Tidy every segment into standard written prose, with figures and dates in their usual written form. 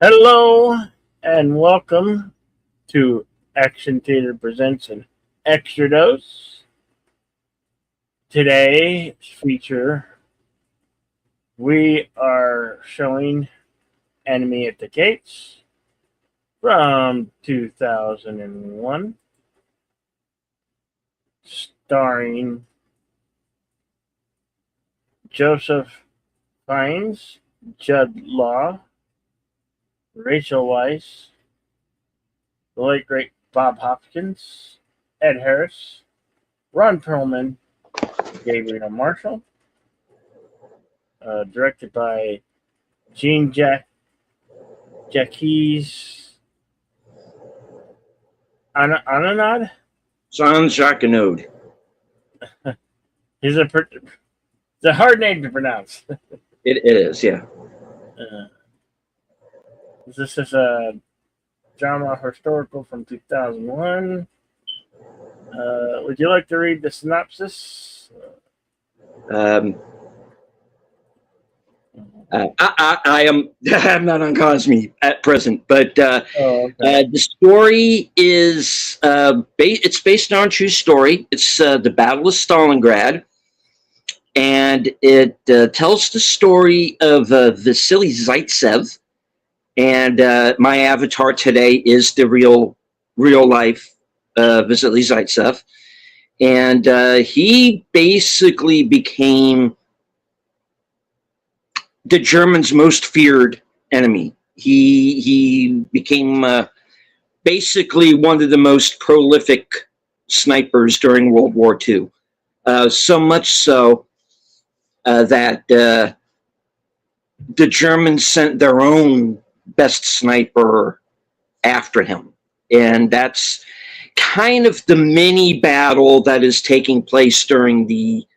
Hello and welcome to Action Theater Presents an Extra Dose. Today's feature, we are showing Enemy at the Gates from 2001, starring Joseph Fiennes, Judd Law, Rachel Weisz, the late great Bob Hopkins, Ed Harris, Ron Perlman, Gabriel Marshall. Directed by Gene Jacques Ananad. Sans Jacquinode. It's a hard name to pronounce. It is, yeah. This is a drama historical from 2001. Would you like to read the synopsis? I am. I'm not on Cosme at present, but Okay. the story is it's based on a true story. It's the Battle of Stalingrad, and it tells the story of Vasily Zaitsev. And my avatar today is the real life Vasily Zaitsev, and he basically became the Germans' most feared enemy. He became basically one of the most prolific snipers during World War II. So much so that the Germans sent their own best sniper after him. And that's kind of the mini battle that is taking place during the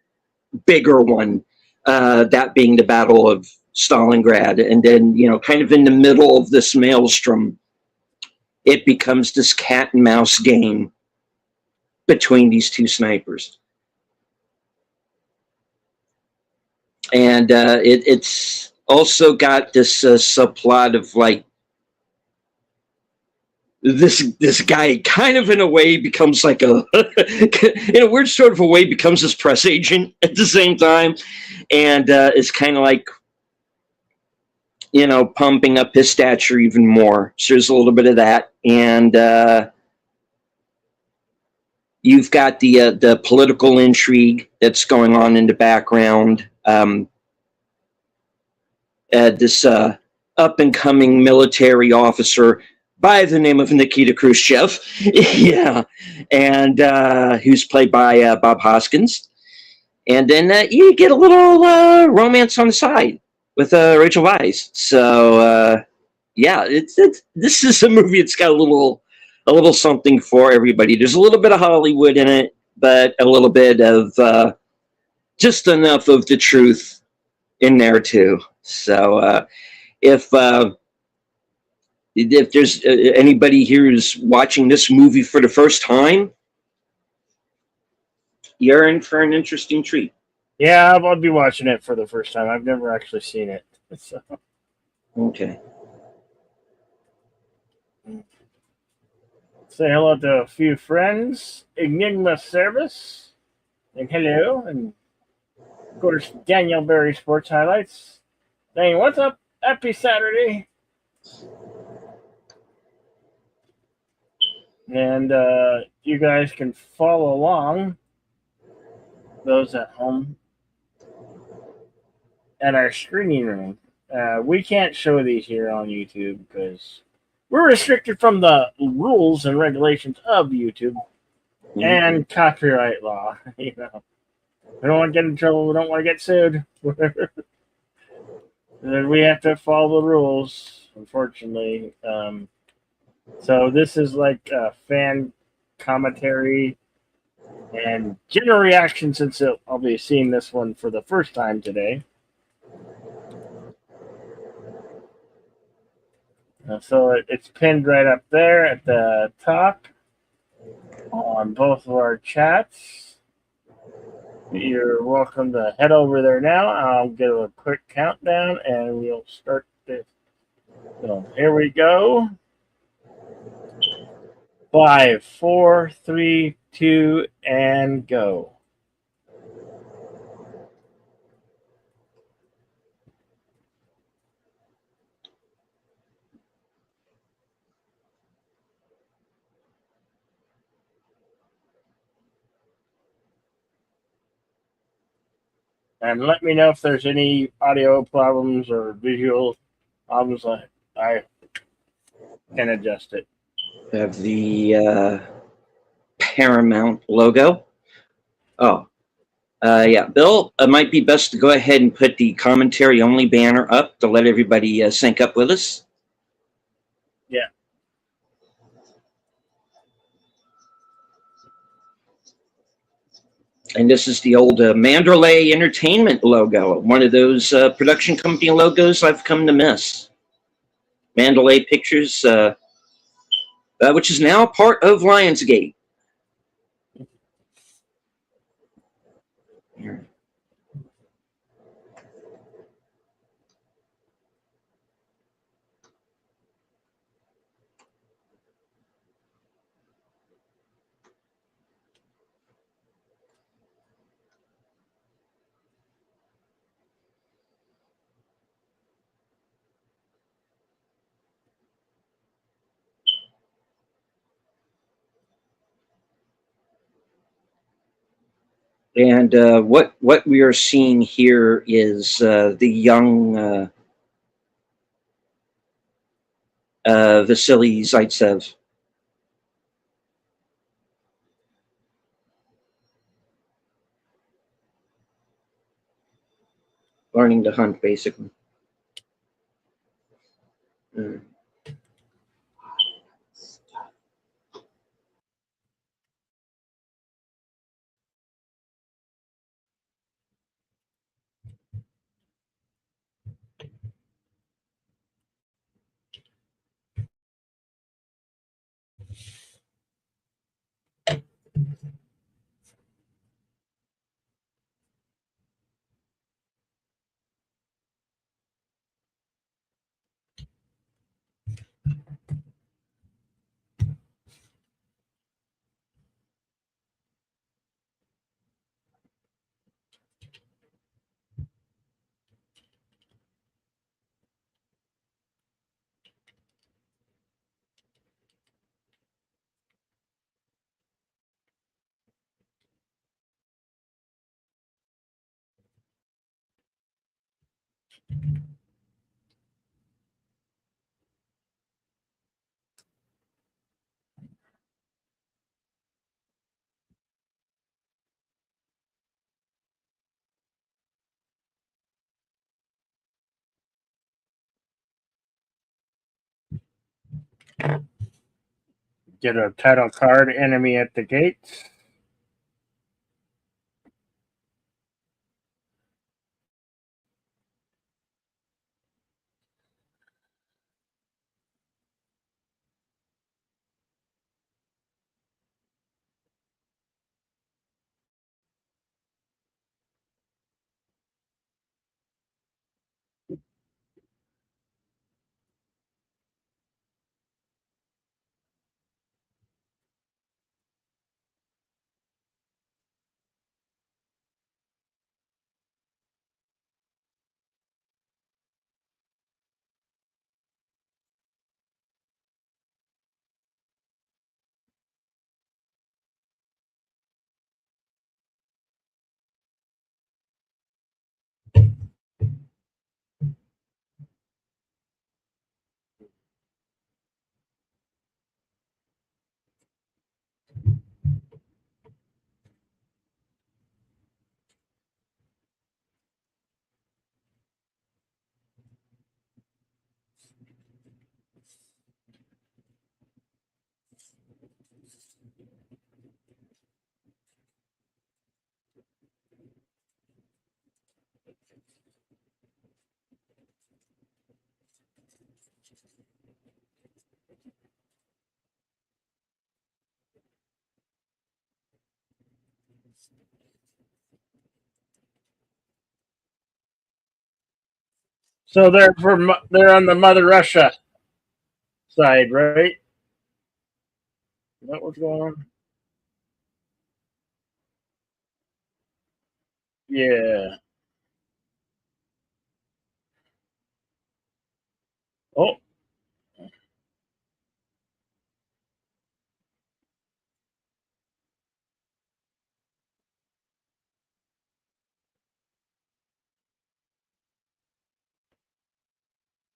bigger one, that being the Battle of Stalingrad. And then, kind of in the middle of this maelstrom, it becomes this cat and mouse game between these two snipers. And it's also got this subplot of like, this guy kind of in a way becomes like in a weird sort of a way becomes his press agent at the same time, and is kind of like pumping up his stature even more. So there's a little bit of that, and you've got the political intrigue that's going on in the background. This up and coming military officer by the name of Nikita Khrushchev, yeah, and who's played by Bob Hoskins. And then you get a little romance on the side with Rachel Weisz. So yeah, this is a movie that's got a little something for everybody. There's a little bit of Hollywood in it, but a little bit of just enough of the truth in there too. So if there's anybody here who's watching this movie for the first time, you're in for an interesting treat. Yeah, I'll be watching it for the first time. I've never actually seen it. So. Okay. Say hello to a few friends. Enigma Service. And hello. And of course, Daniel Berry Sports Highlights. Saying, what's up? Happy Saturday. And you guys can follow along, those at home, at our screening room. We can't show these here on YouTube because we're restricted from the rules and regulations of YouTube and copyright law. We don't want to get in trouble. We don't want to get sued. We have to follow the rules, unfortunately. So this is like a fan commentary and general reaction, since I'll be seeing this one for the first time today. So it's pinned right up there at the top on both of our chats. You're welcome to head over there now. I'll give a quick countdown and we'll start this So here we go. 5, 4, 3, 2, and go. And let me know if there's any audio problems or visual problems. I can adjust it. We have the Paramount logo. Oh, yeah. Bill, it might be best to go ahead and put the commentary only banner up to let everybody sync up with us. Yeah. And this is the old Mandalay Entertainment logo, one of those production company logos I've come to miss. Mandalay Pictures, which is now part of Lionsgate. Here. And what we are seeing here is the young Vasily Zaitsev. Learning to hunt, basically. Mm. Get a title card, enemy at the gates. So they're on the Mother Russia side, right? Is that what's going on? Yeah. Oh,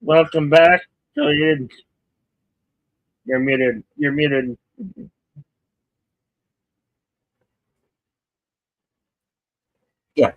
welcome back. So you're muted. You're muted. Yeah.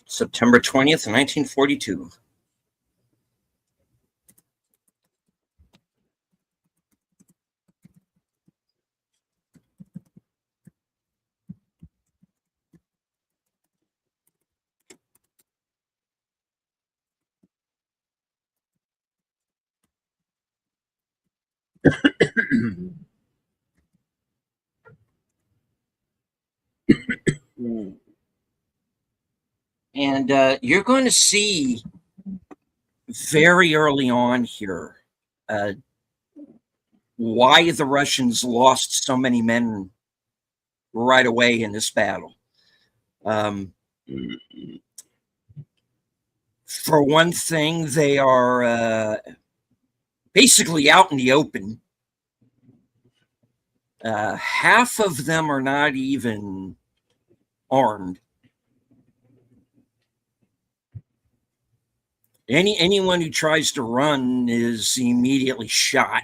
September 20th, 1942. And you're going to see very early on here uh, why the Russians lost so many men right away in this battle. Um, for one thing, they are basically out in the open. Half of them are not even armed. Anyone who tries to run is immediately shot.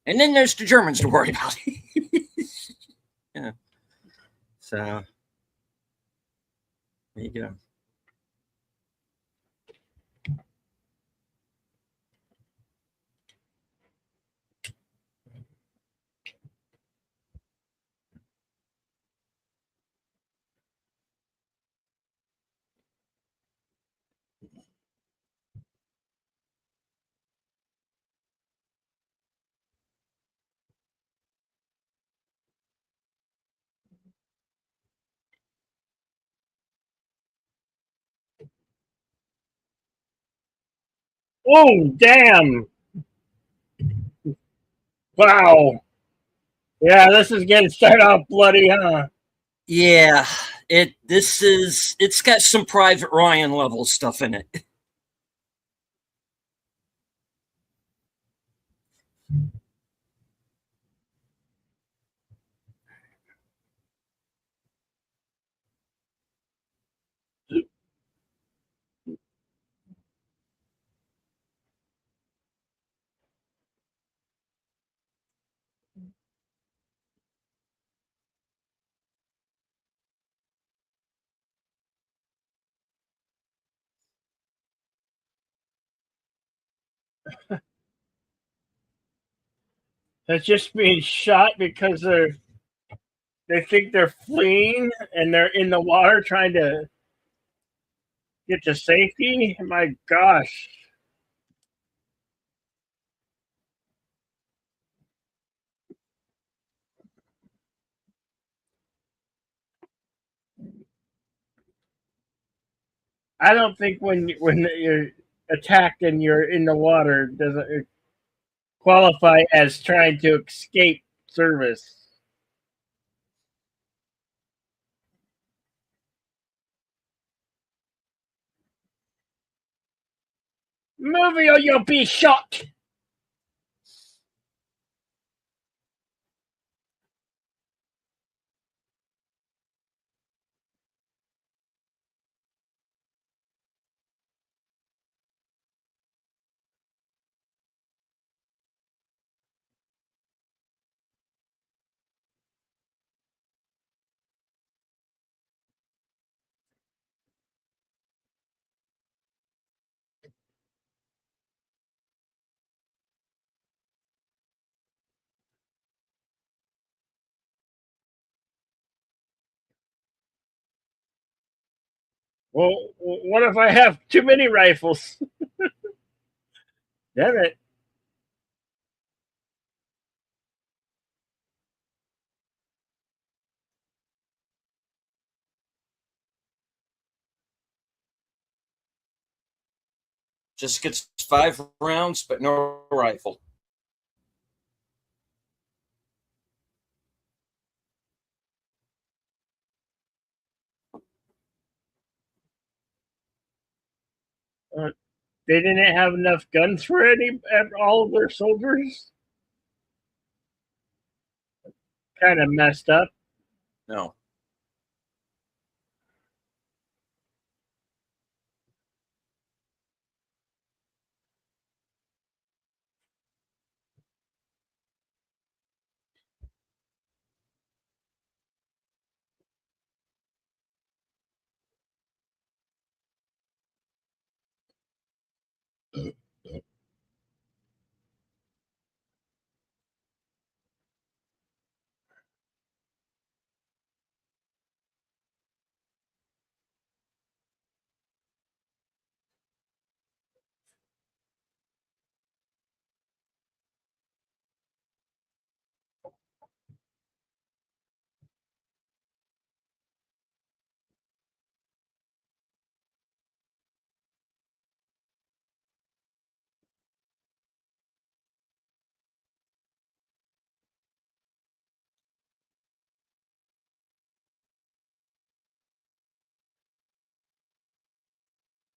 And then there's the Germans to worry about. Yeah. So there you go. Oh, damn! Wow. Yeah, this is getting started off bloody, huh? Yeah, it's got some Private Ryan level stuff in it. They're just being shot because they think they're fleeing and they're in the water trying to get to safety. My gosh. I don't think when you're attacked and you're in the water doesn't qualify as trying to escape service. Movie or you'll be shot. Well, what if I have too many rifles? Damn it. Just gets 5 rounds, but no rifle. They didn't have enough guns for all of their soldiers. Kind of messed up. No.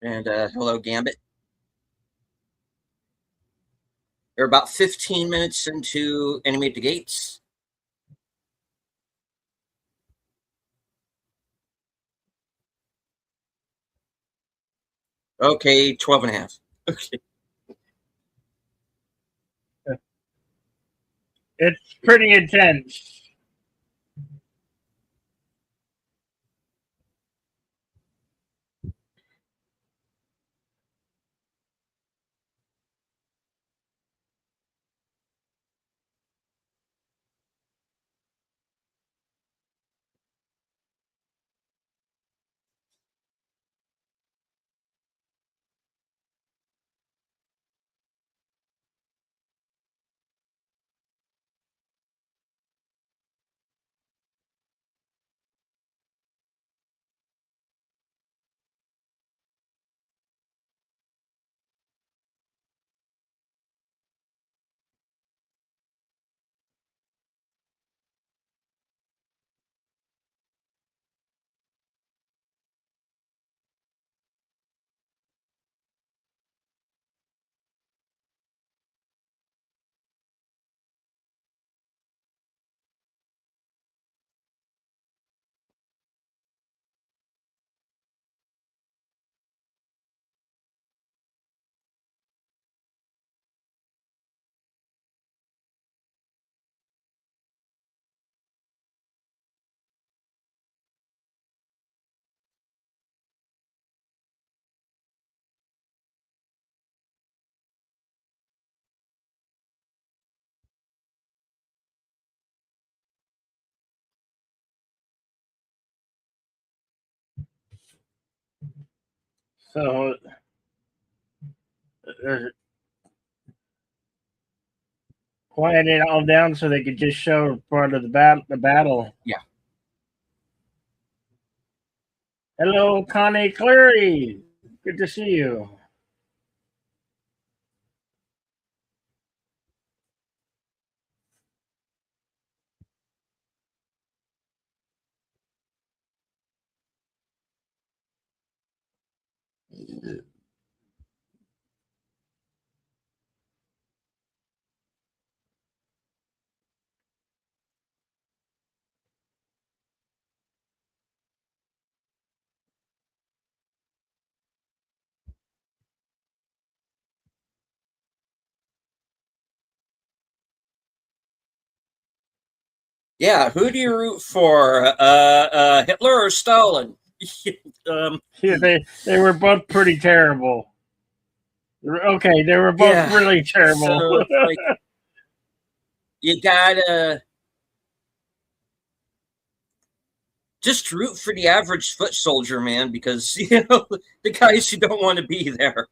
And hello, Gambit. They're about 15 minutes into Enemy at the Gates. Okay, 12 and a half. Okay. It's pretty intense. So quiet it all down so they could just show part of the battle. Yeah. Hello, Connie Cleary. Good to see you. Yeah, who do you root for? Hitler or Stalin? um, Yeah, they were both pretty terrible. Okay, they were both yeah. really terrible. So it's like you gotta just root for the average foot soldier, man, because the guys who don't want to be there.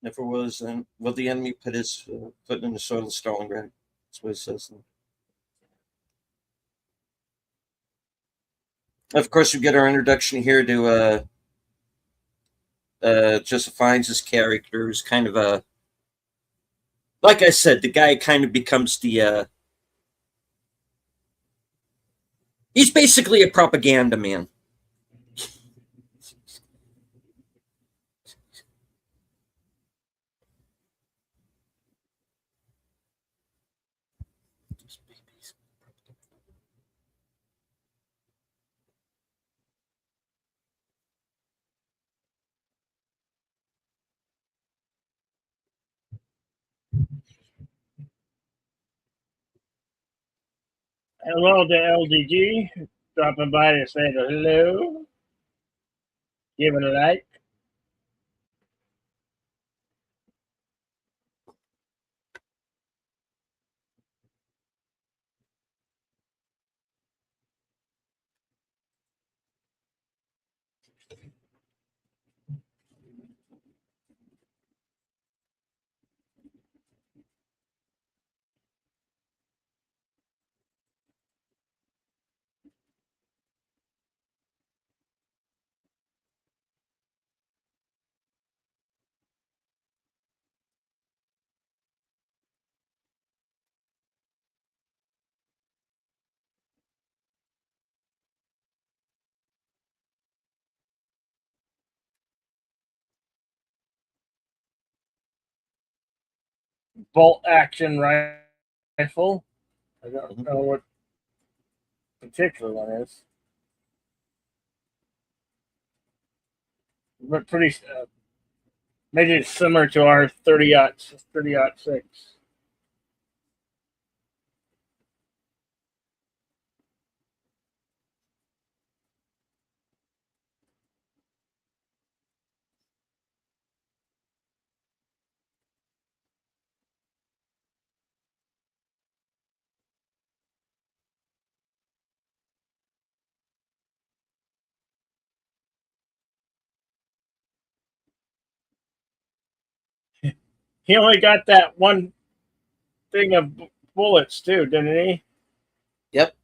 Never was, and will the enemy put his foot in the soil of Stalingrad? That's what it says. Of course, we get our introduction here to Joseph Fiennes' character, who's kind of a, like I said, the guy kind of becomes the, he's basically a propaganda man. Hello to LDG, dropping by to say hello, give it a like. Bolt action rifle. I don't know what particular one is, but pretty. Maybe it's similar to our 30-06. He only got that one thing of bullets too, didn't he? Yep.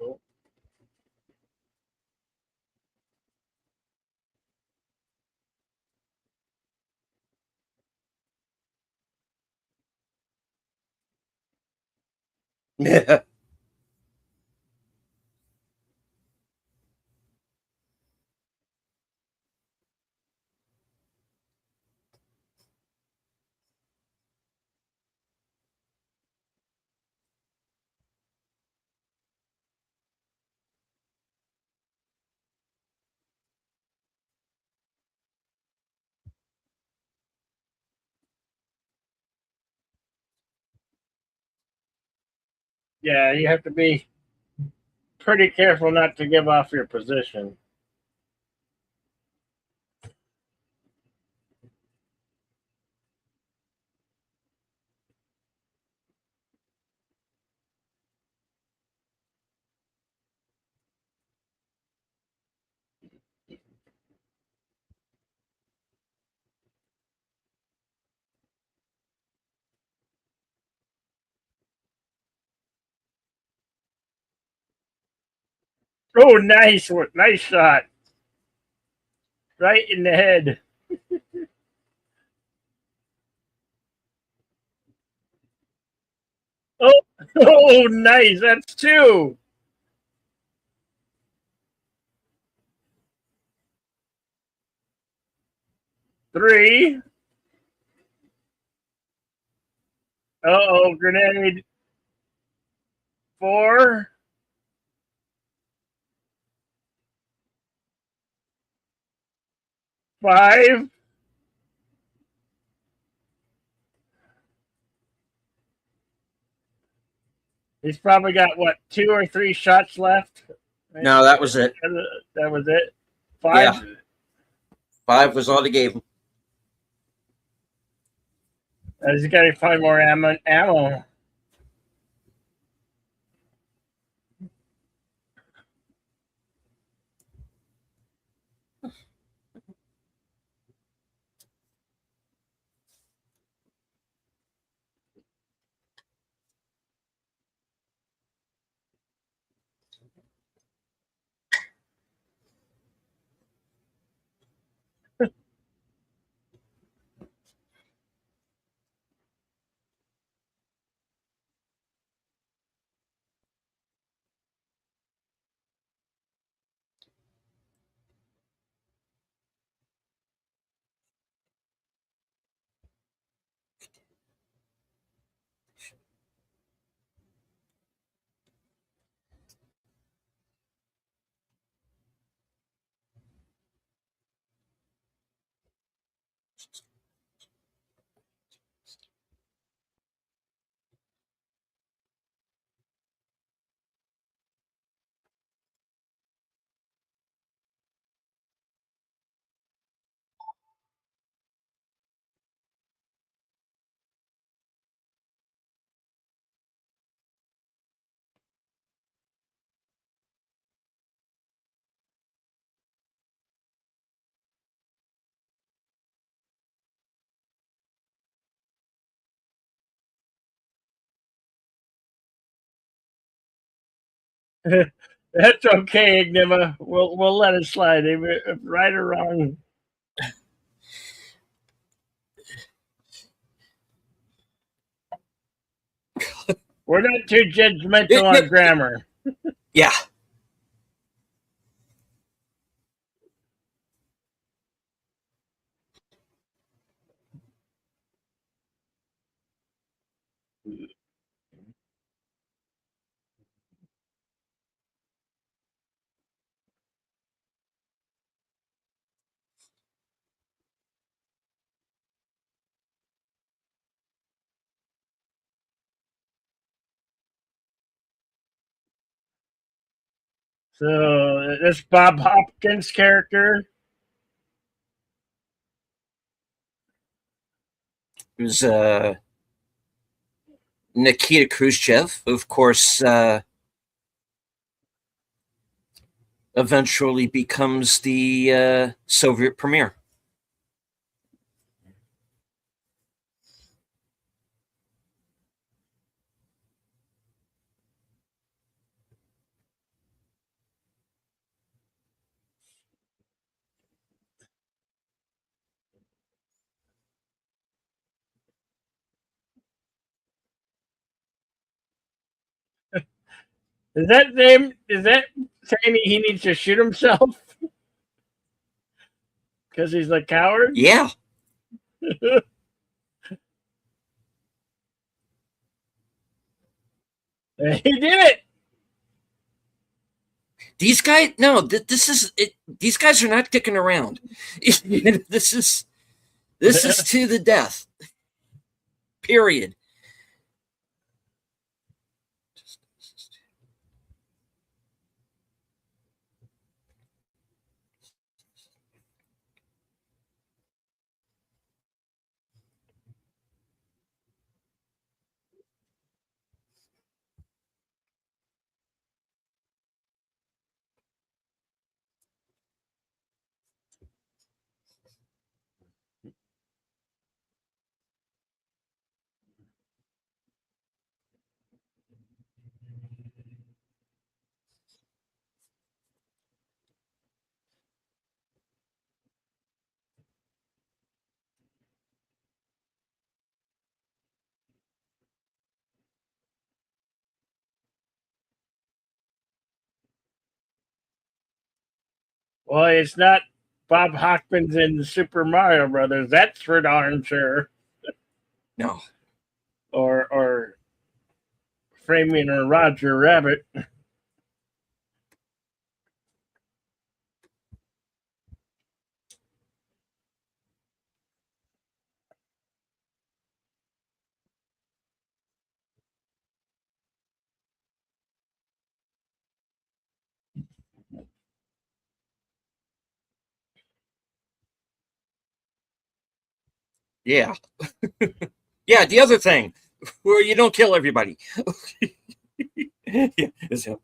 Oh. Yeah. Yeah, you have to be pretty careful not to give off your position. Oh, nice one. Nice shot. Right in the head. Oh, oh, nice. That's two. Three. Oh, grenade. Four. Five. He's probably got what, two or three shots left. No, that was it. That was it. Five. Yeah. 5 was all they gave him. He's got to find more ammo. That's okay, Ignima. We'll let it slide. If right or wrong. We're not too judgmental on grammar. Yeah. So this Bob Hopkins character. It was Nikita Khrushchev, who, of course, eventually becomes the Soviet premier. Is that name? Is that saying he needs to shoot himself because he's a coward? Yeah. He did it. These guys, no, this is it. These guys are not dicking around. this is to the death. Period. Well, it's not Bob Hoskins in the Super Mario Brothers. That's for darn sure. No. Or framing a Roger Rabbit. Yeah. Yeah, the other thing where you don't kill everybody. Yeah, it's him.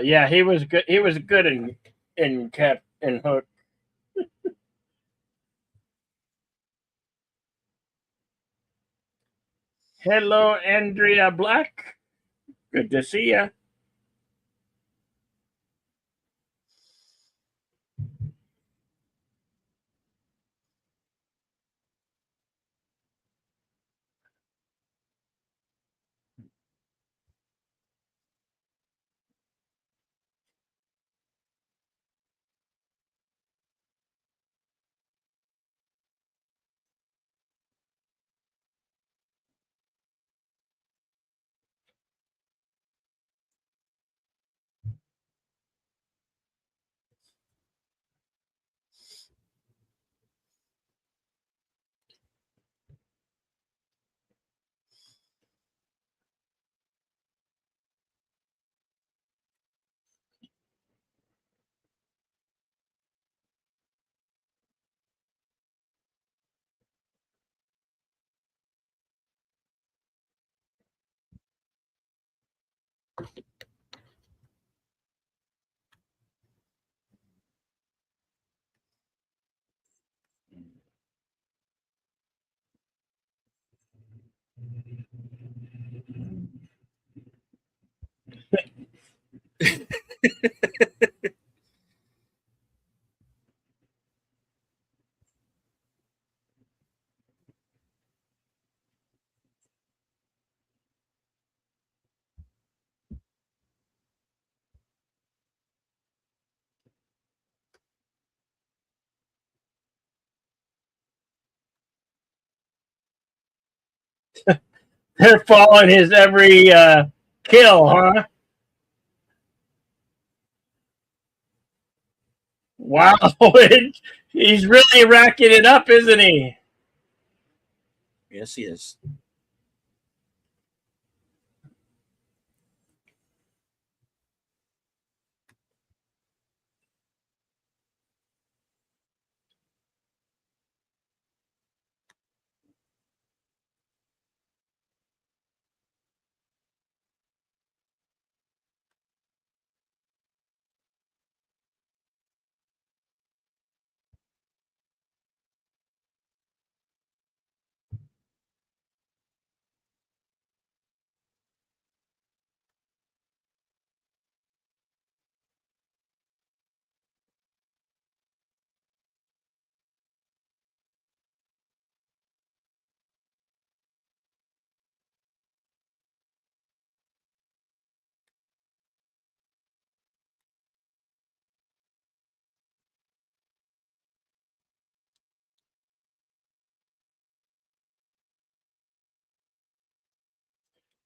Yeah, he was good. He was good in Cap and Hook. Hello, Andrea Black. Good to see you. They're following his every kill, huh? Wow, he's really racking it up, isn't he? Yes, he is.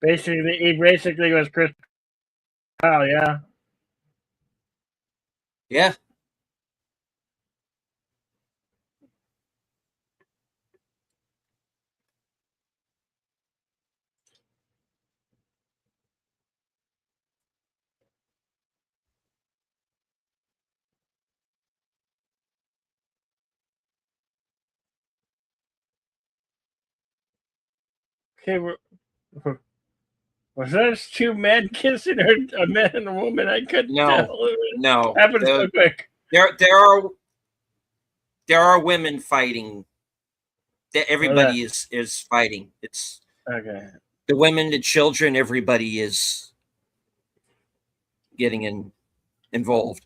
Basically, he basically was Chris Kyle, yeah. Yeah. Okay, we're Was those two men kissing, or a man and a woman? I couldn't No, tell. It no. happened so quick. There are women fighting. Everybody Okay. is fighting. It's Okay. the women, the children. Everybody is getting involved.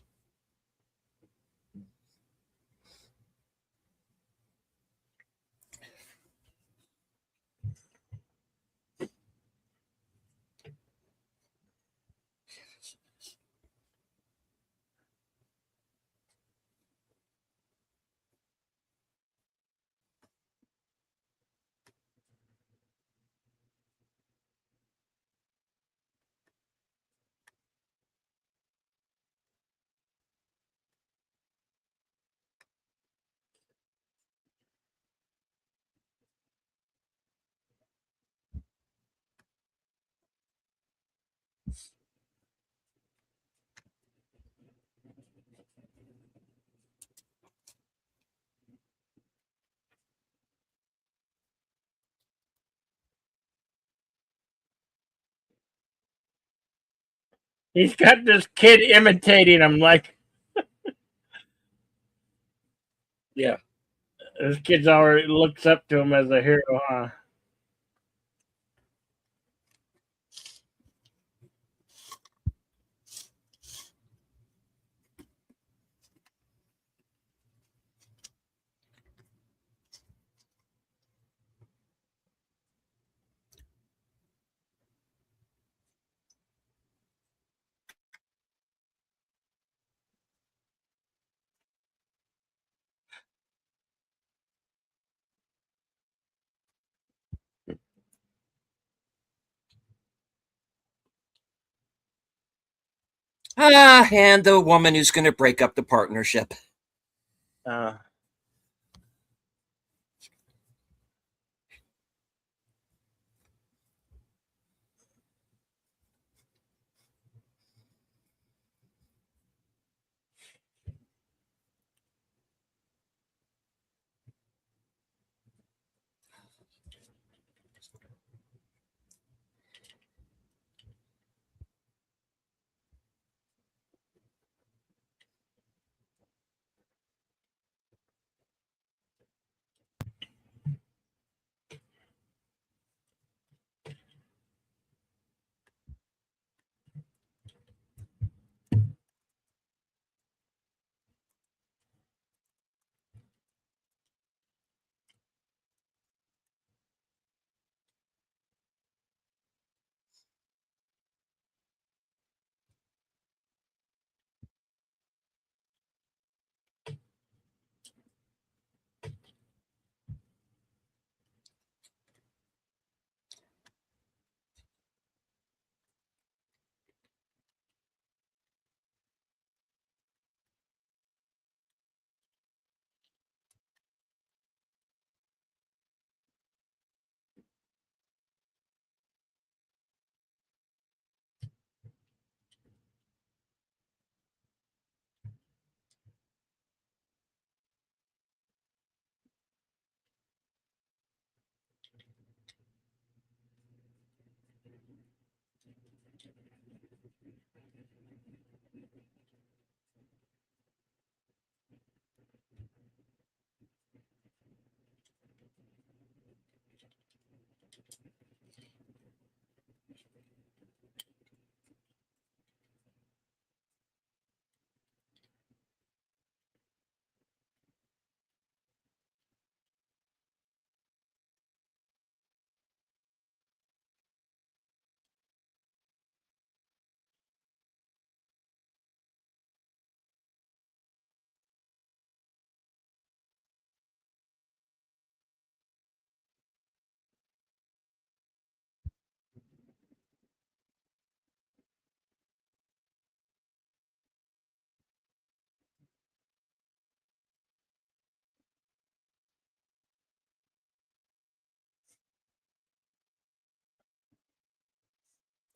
He's got this kid imitating him, like Yeah. this kid's already looks up to him as a hero, huh? And the woman who's going to break up the partnership. Uh,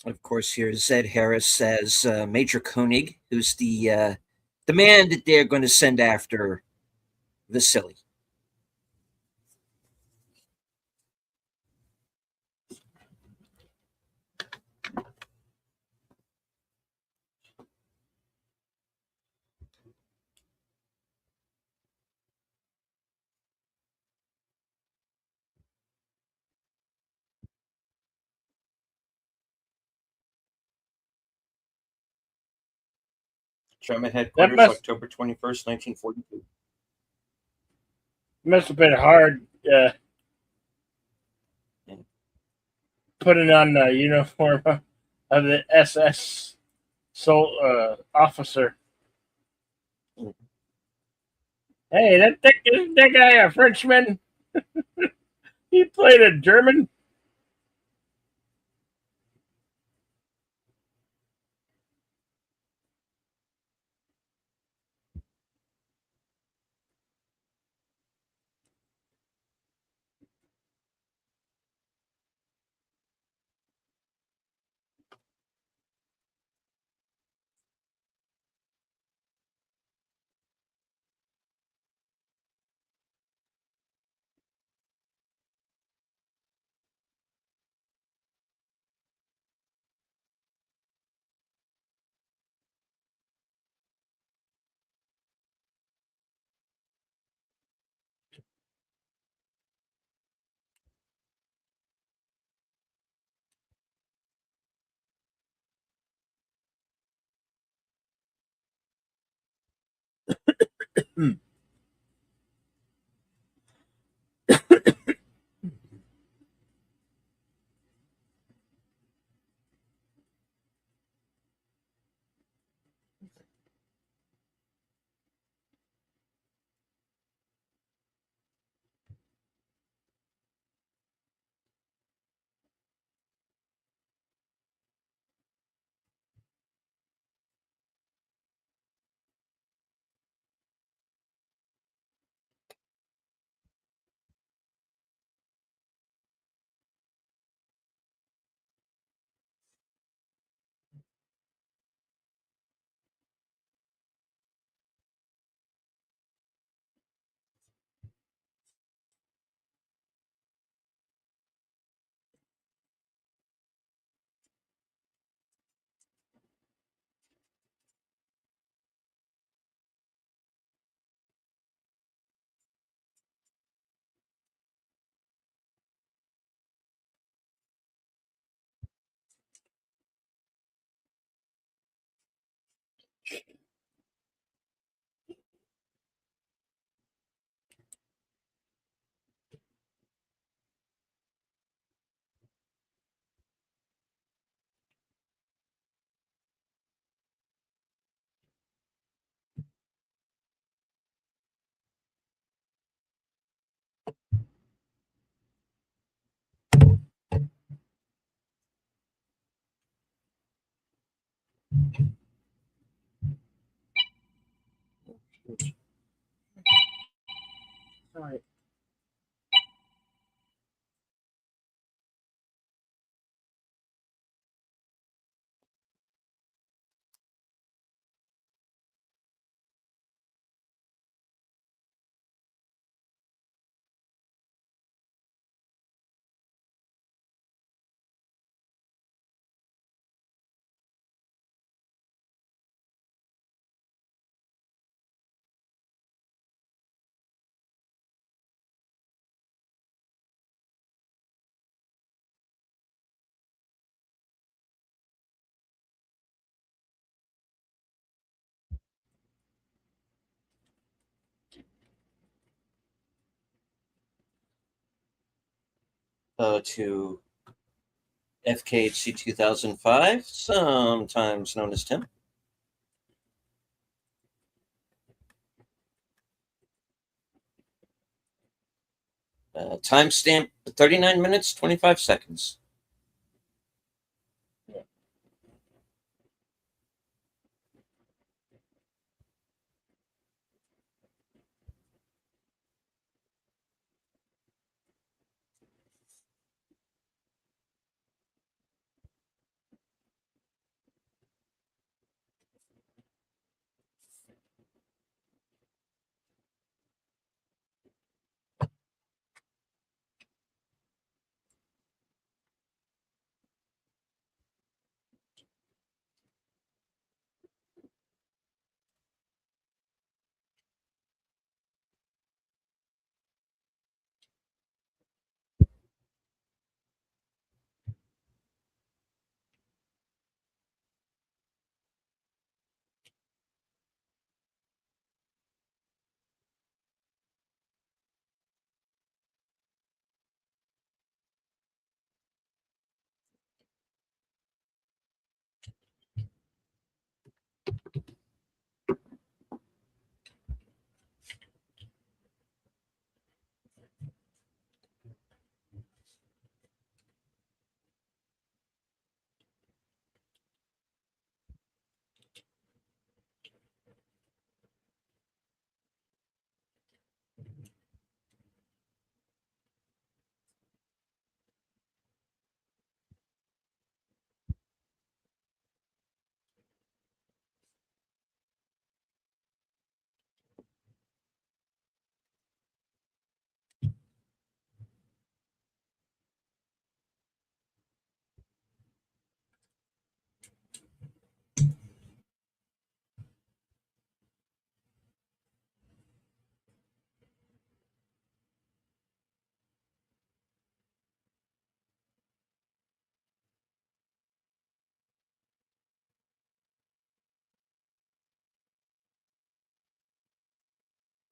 Of course, here's Zed Harris as Major Koenig, who's the man that they're going to send after Vasily. German headquarters, must- October 21st, 1942. Must have been hard putting on the uniform of the SS officer. Hey, isn't that guy a Frenchman? He played a German. Sorry. To FKHC 2005, sometimes known as Tim. Timestamp 39 minutes, 25 seconds.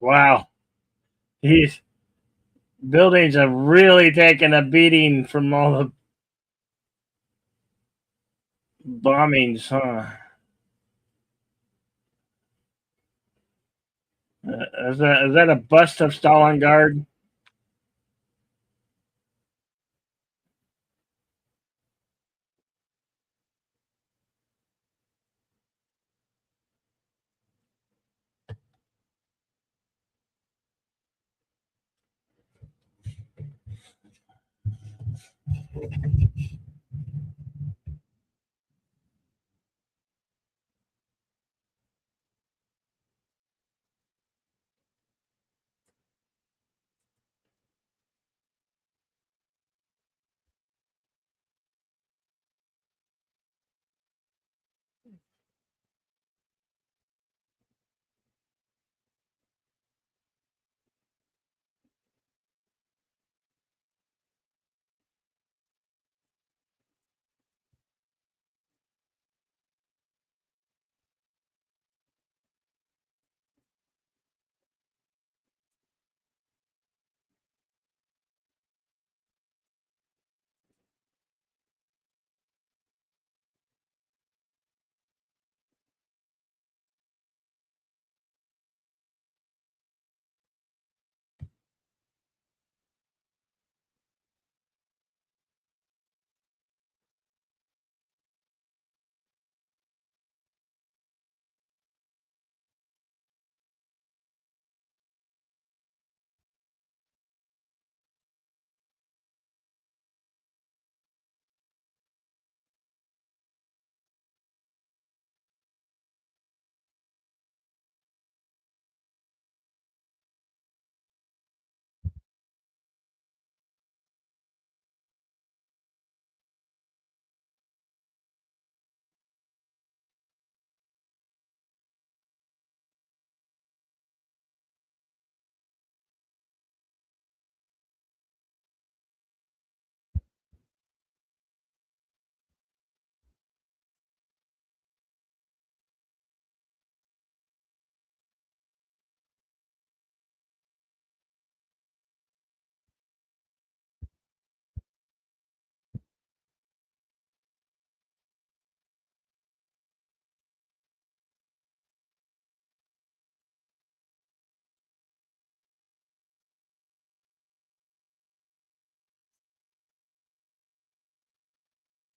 Wow. These buildings have really taken a beating from all the bombings, huh? Is that a bust of Stalingrad?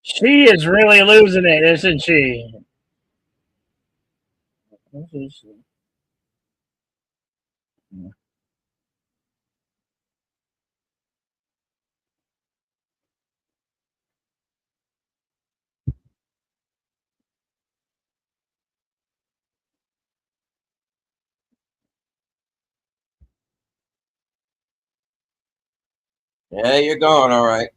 She is really losing it, isn't she? Yeah, you're going all right.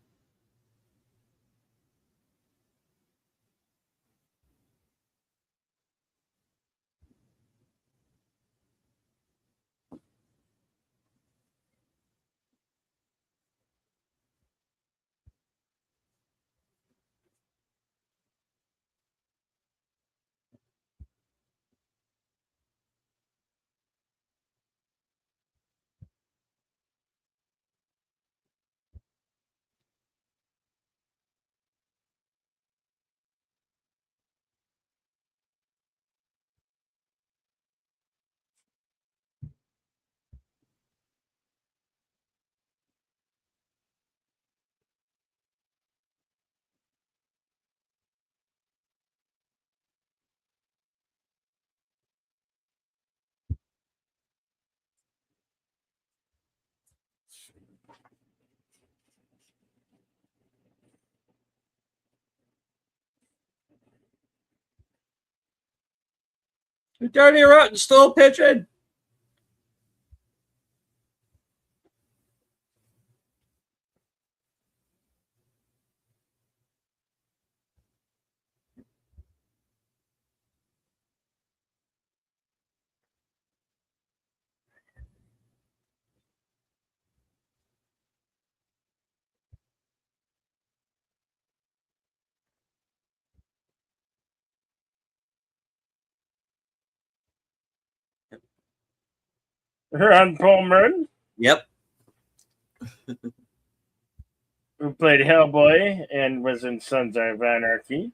Dirty Rotten still pitching. Ron Perlman, Yep. who played Hellboy and was in Sons of Anarchy.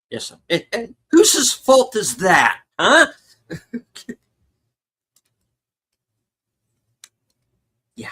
Yes. Whose fault is that? Huh? Yeah.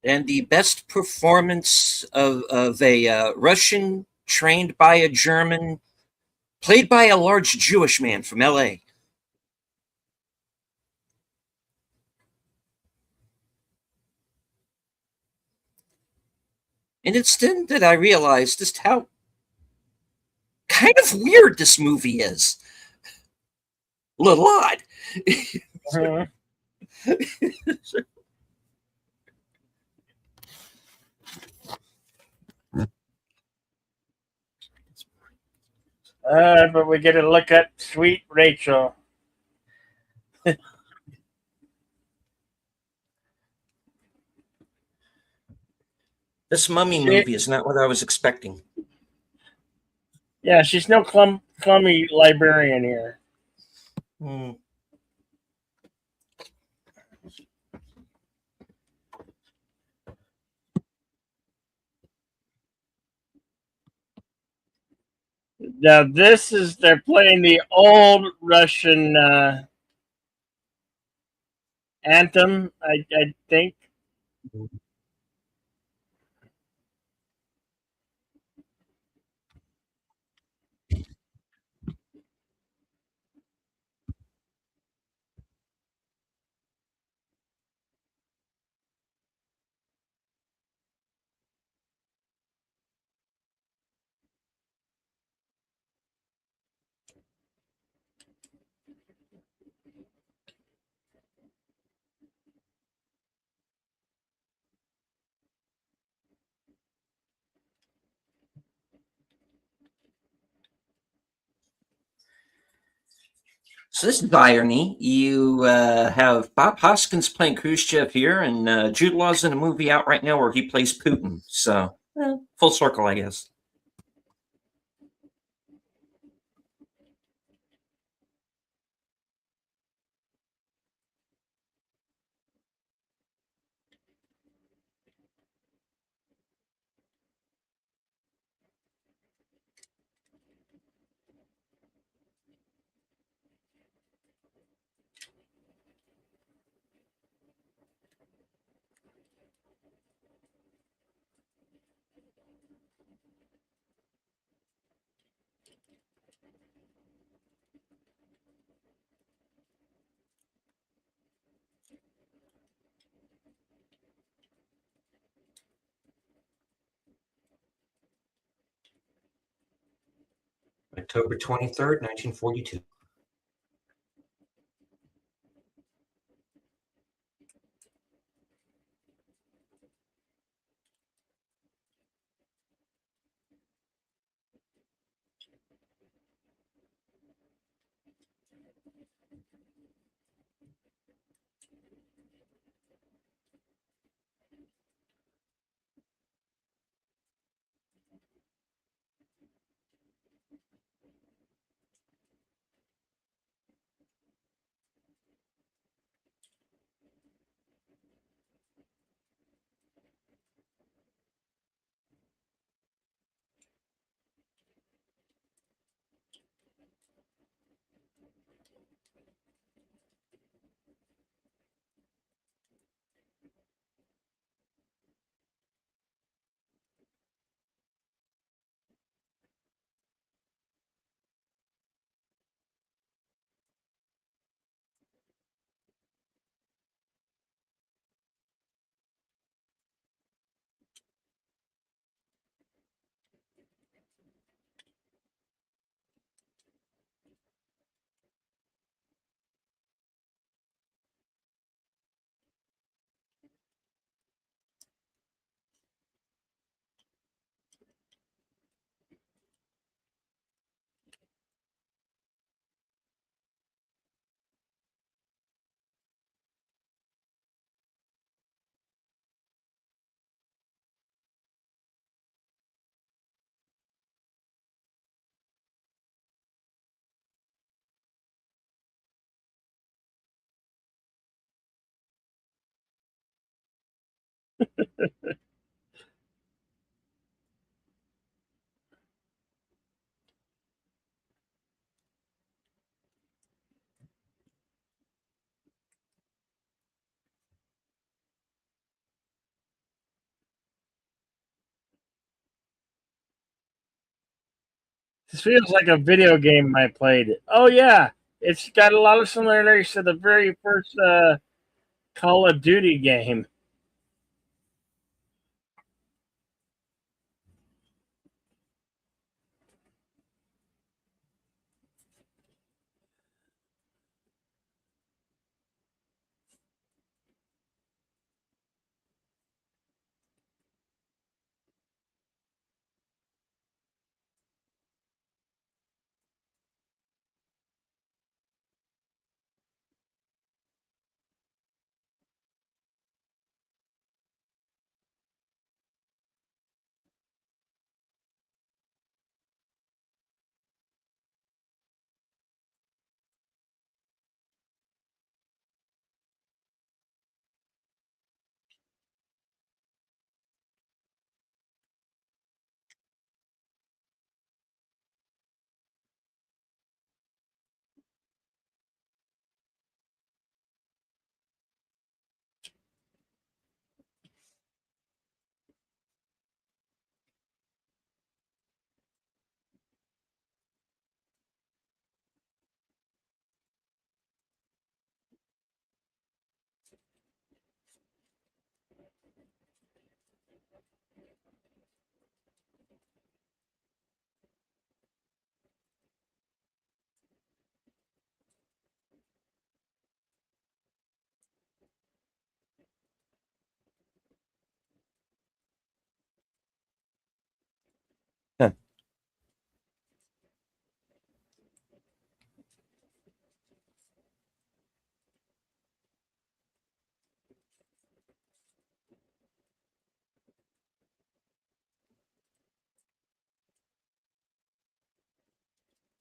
And the best performance of a Russian trained by a German, played by a large Jewish man from LA. And it's then that I realized just how kind of weird this movie is. A little odd. Uh, but we get a look at Sweet Rachel. This mummy movie is not what I was expecting. Yeah, she's no clummy librarian here. Hmm. Now they're playing the old Russian anthem, I think. So this is irony. You have Bob Hoskins playing Khrushchev here, and Jude Law's in a movie out right now where he plays Putin. So full circle, I guess. October 23rd, 1942. This feels like a video game I played. Oh yeah, it's got a lot of similarities to the very first Call of Duty game.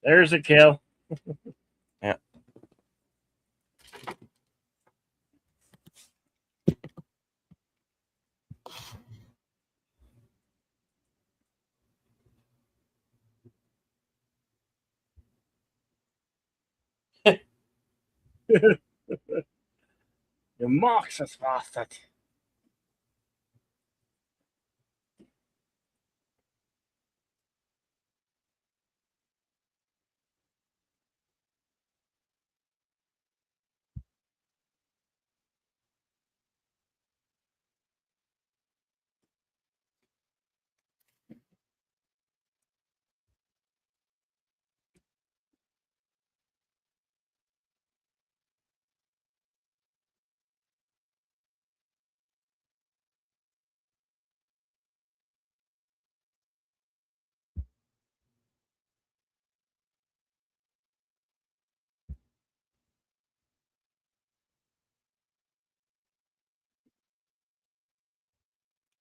There's a kill. Yeah. Du magst bastard.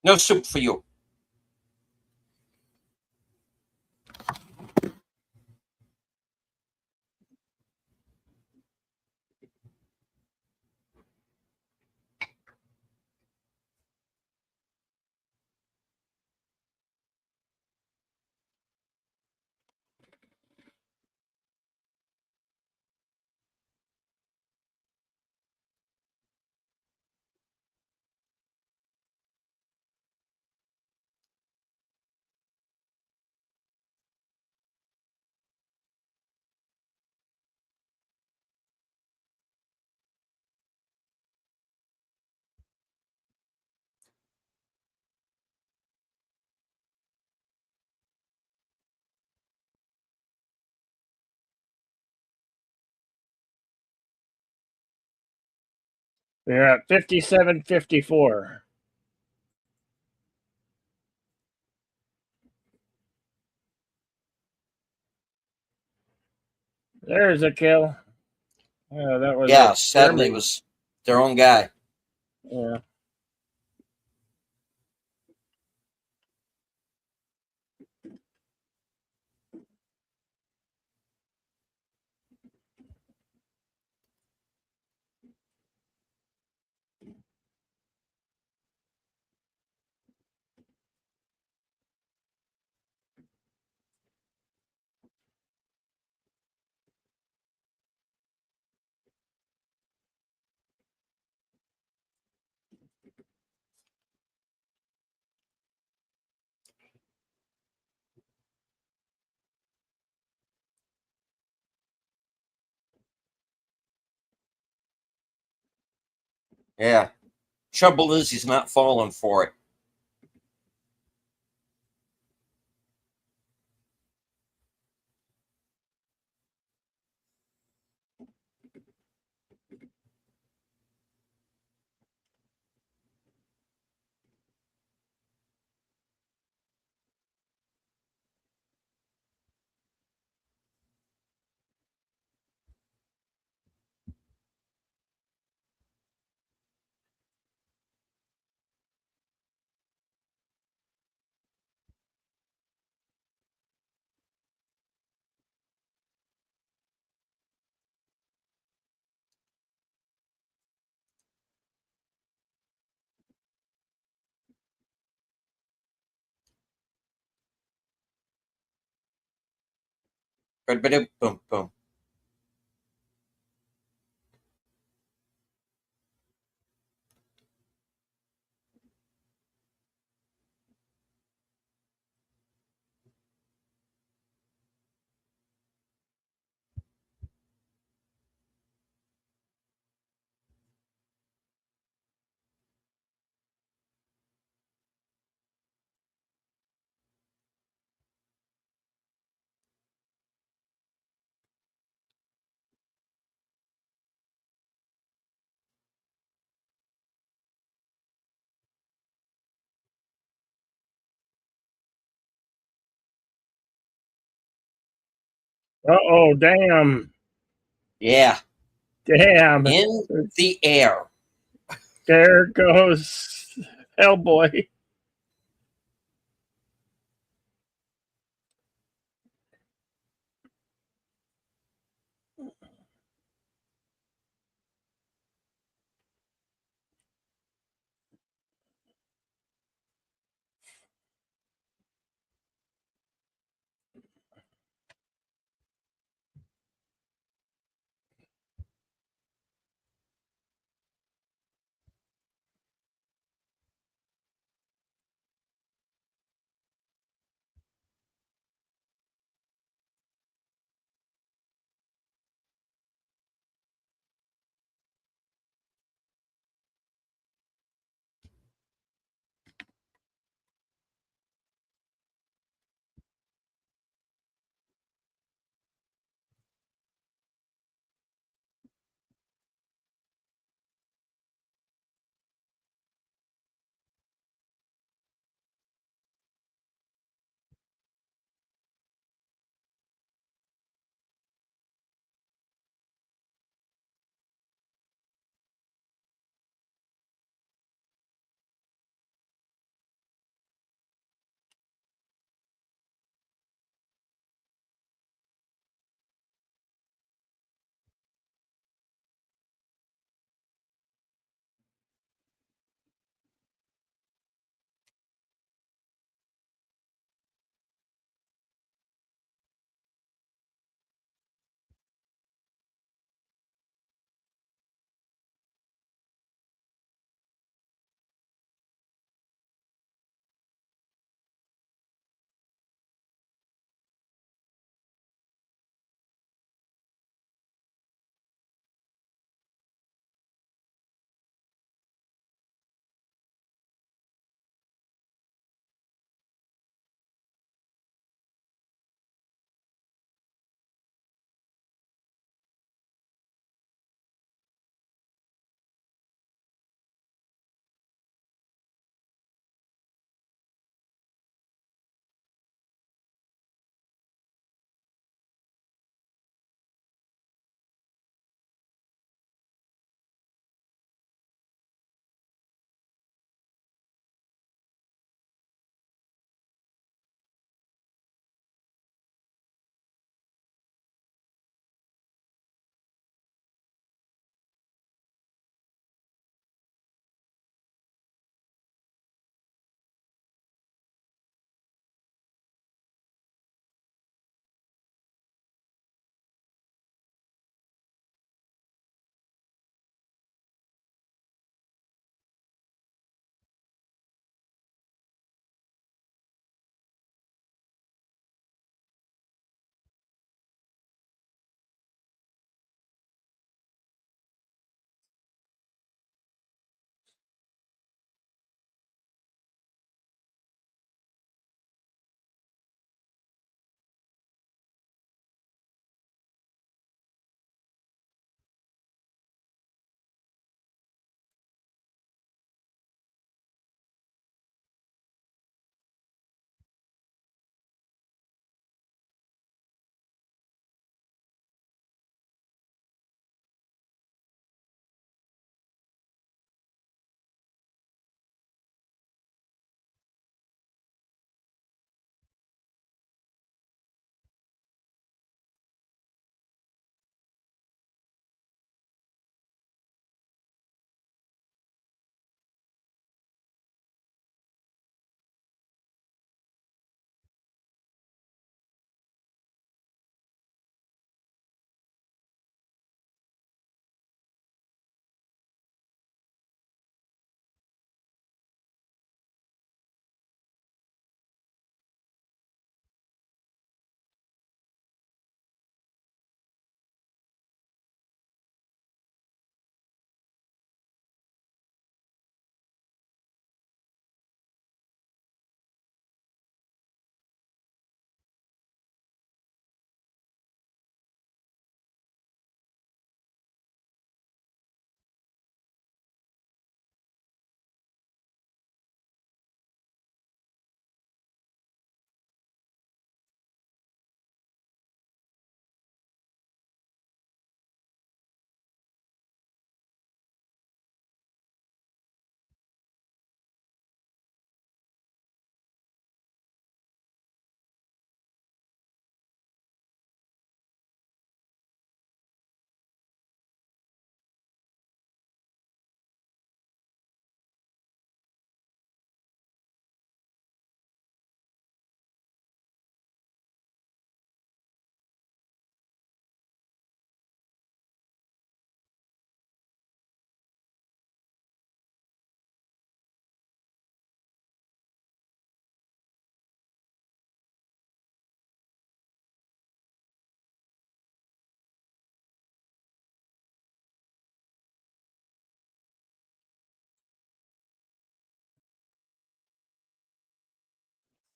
No soup for you. We're at 57-54. There's a kill. Yeah, that was Yeah, a sadly, it German. was their own guy. Yeah. Yeah. Trouble is, he's not falling for it. Boom, boom. Oh, damn. Yeah. Damn. In the air. There goes Hellboy.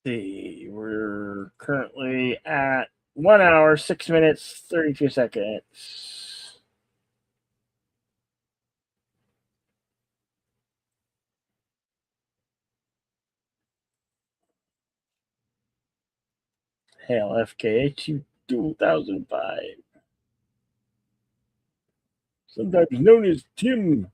See, we're currently at 1 hour, 6 minutes, 32 seconds. Hail FKA 2005. Sometimes known as Tim.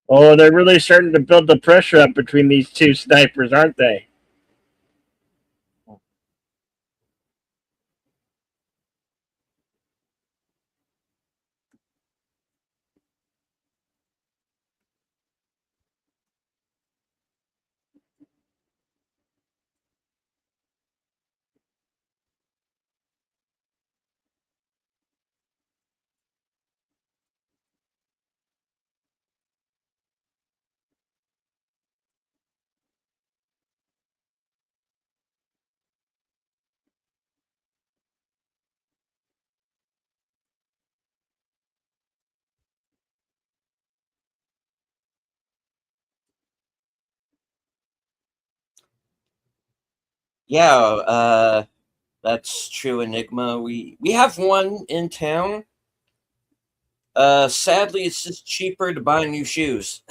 Oh, they're really starting to build the pressure up between these two snipers, aren't they? Yeah, that's true, Enigma. We have one in town. Sadly, it's just cheaper to buy new shoes.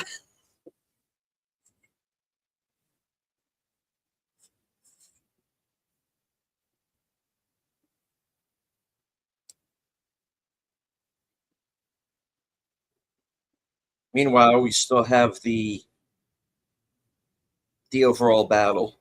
Meanwhile, we still have the overall battle.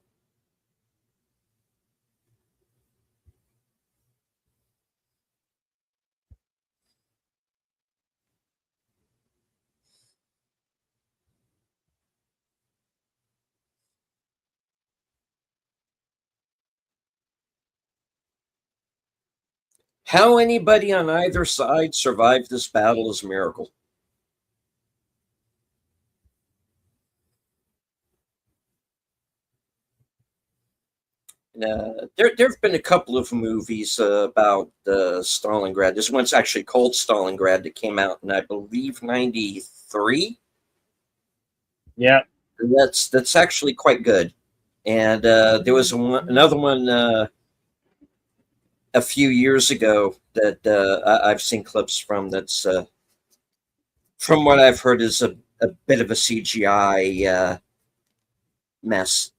How anybody on either side survived this battle is a miracle. There have been a couple of movies about Stalingrad. This one's actually called Stalingrad that came out in, I believe, '93. Yeah. That's actually quite good. And there was another one a few years ago that I've seen clips from. That's from what I've heard is a bit of a CGI mess.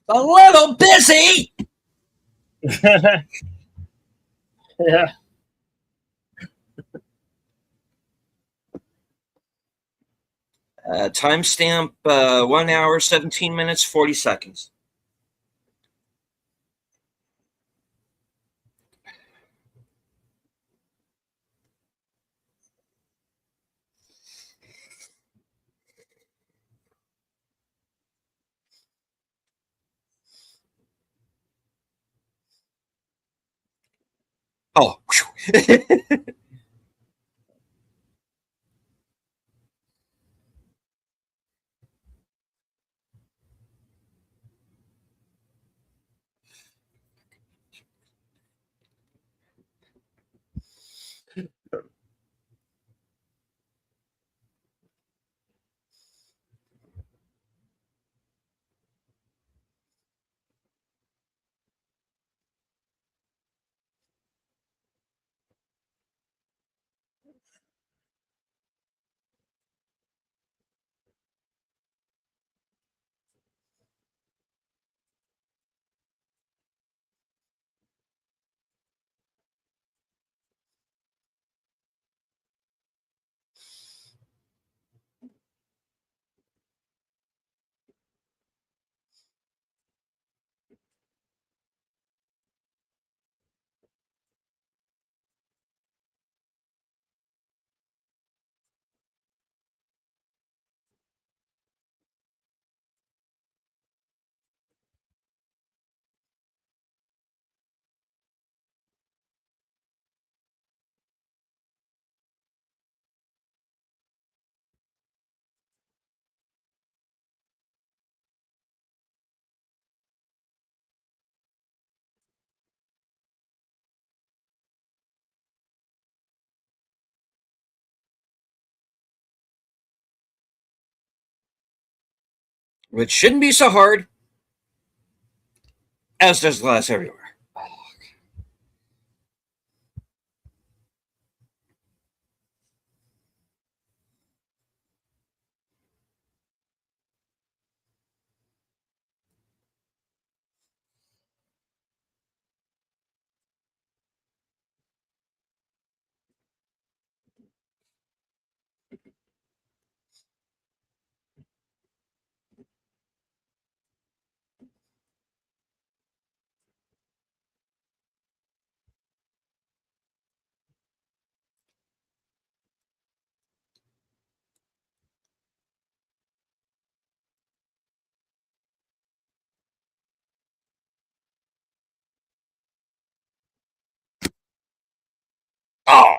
A little busy. Yeah. Timestamp 1 hour, 17 minutes, 40 seconds. Oh, which shouldn't be so hard, as does glass everywhere. Oh,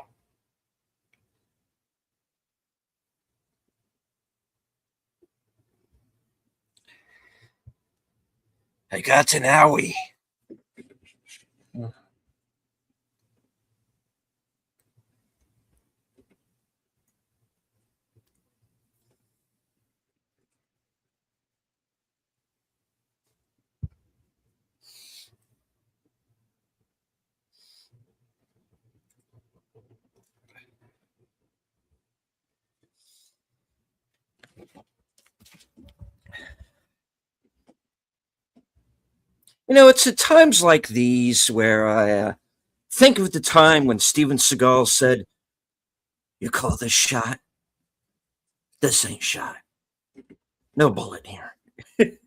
I got an owie. You know, it's at times like these where I think of the time when Steven Seagal said, "You call this shot? This ain't shot. No bullet here."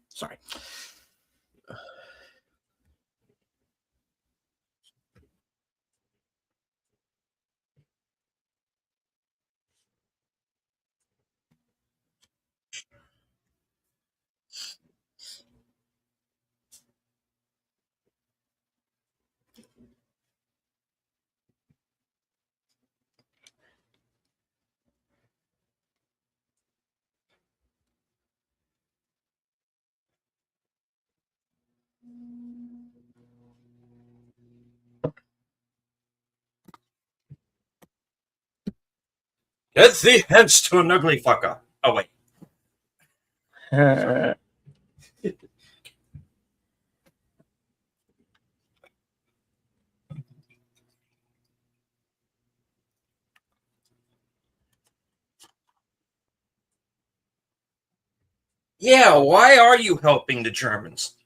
Sorry. Get thee hence to an ugly fucker. Oh, wait. Yeah, why are you helping the Germans?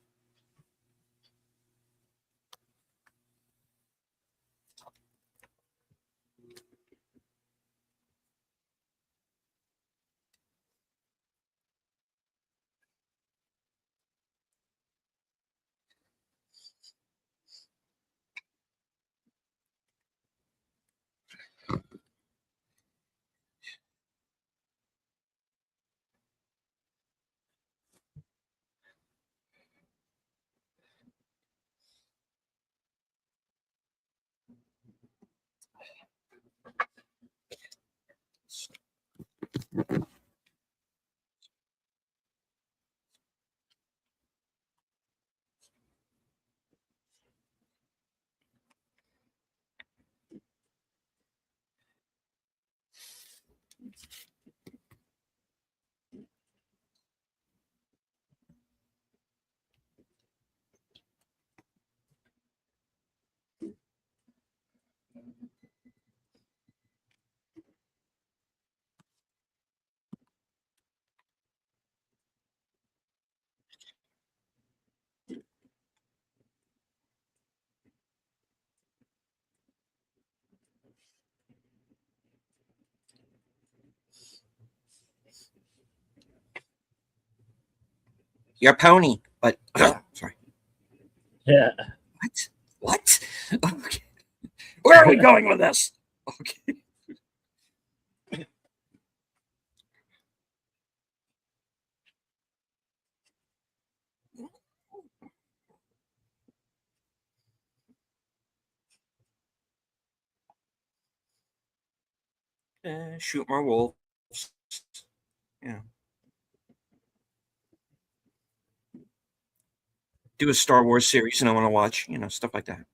your pony. But sorry. Yeah. What? Okay. Where are we going with this? Okay. Shoot more wolves. Yeah. Do a Star Wars series, and I want to watch, stuff like that.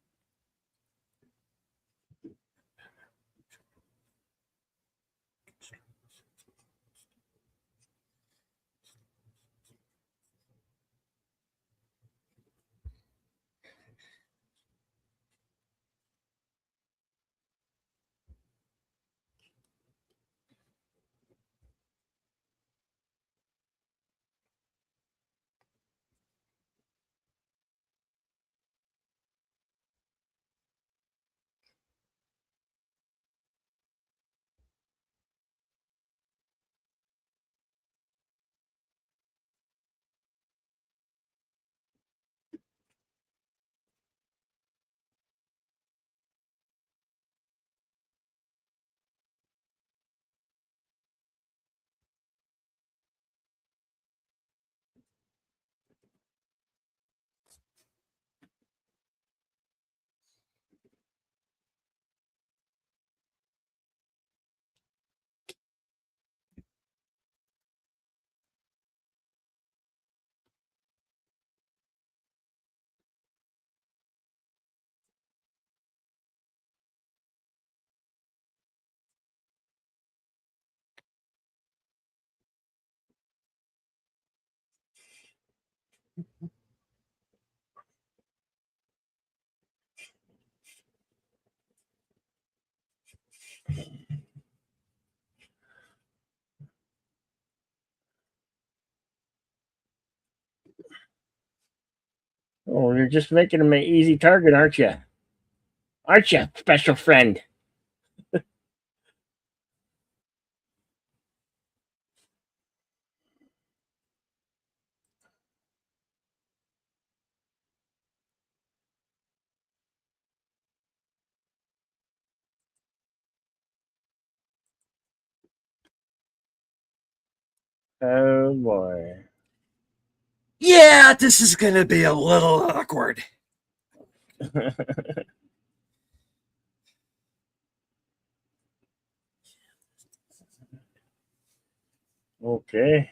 Oh, you're just making him an easy target, aren't you? Aren't you, special friend? Oh boy. Yeah, this is going to be a little awkward. Okay.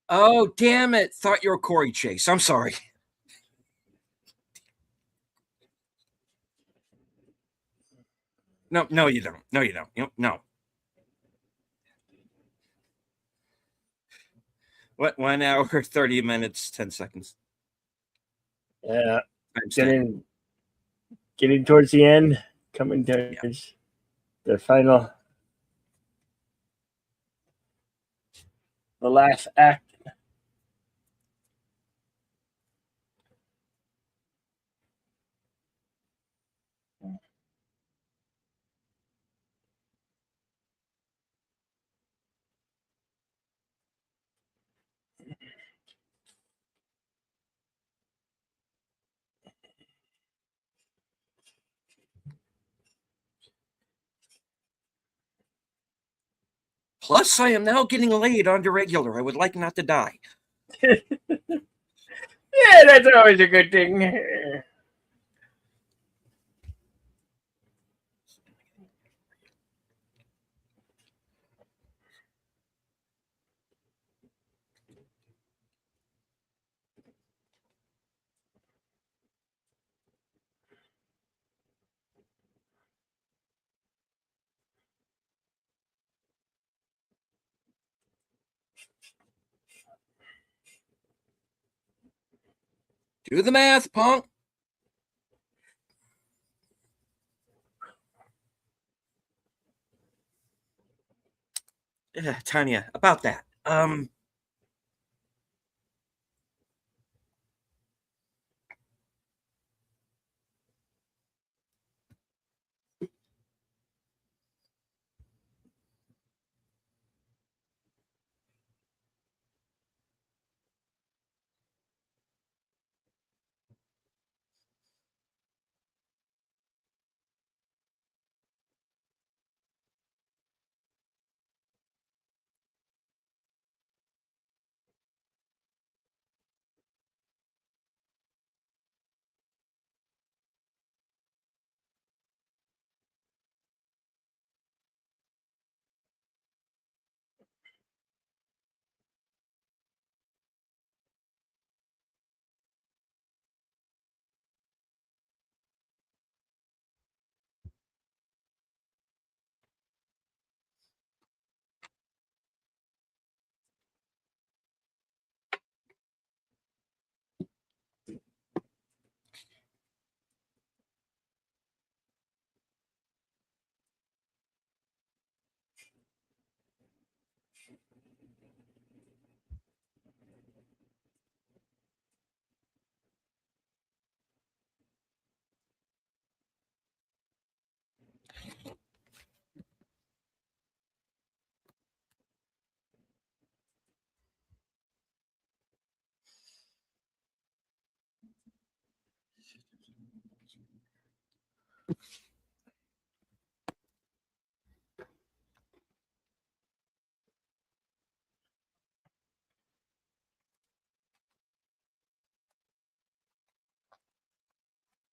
Oh, damn it. Thought you were Corey Chase. I'm sorry. No, no, you don't. No, you don't. No. What? 1 hour, 30 minutes, 10 seconds. Yeah, Times 10. getting towards the end, coming towards the final, the last act. Plus, I am now getting laid on the regular. I would like not to die. Yeah, that's always a good thing. Do the math, punk. Yeah, Tanya, about that.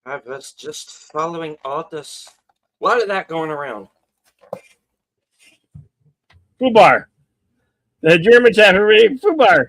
I was just following all this. A lot of that going around. Fubar. The Germans have a really Fubar.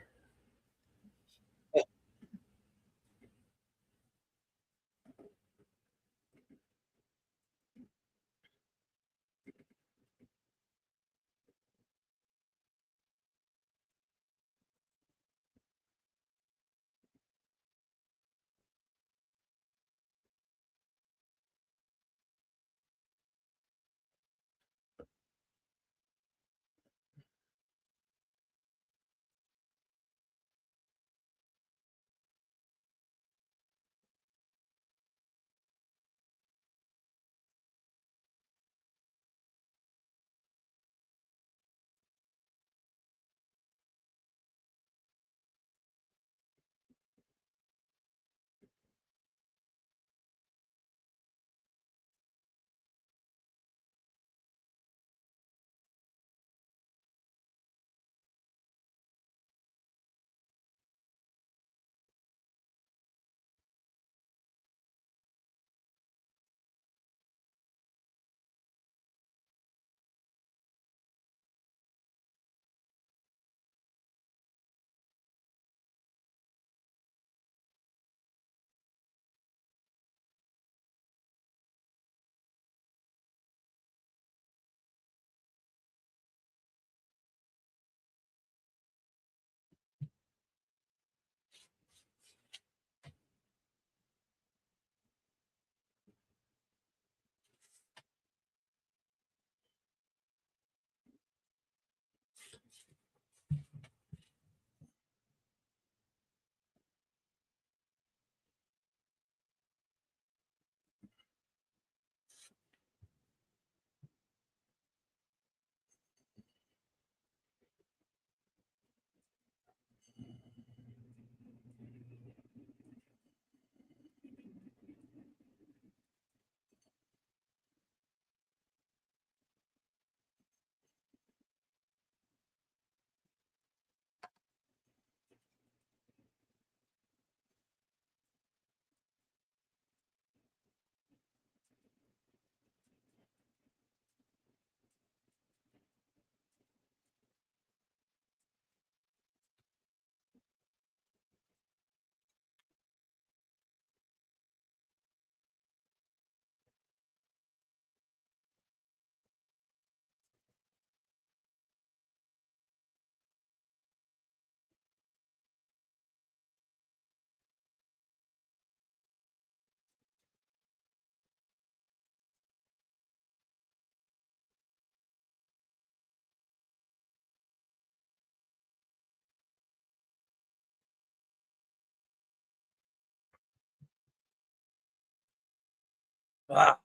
Ah,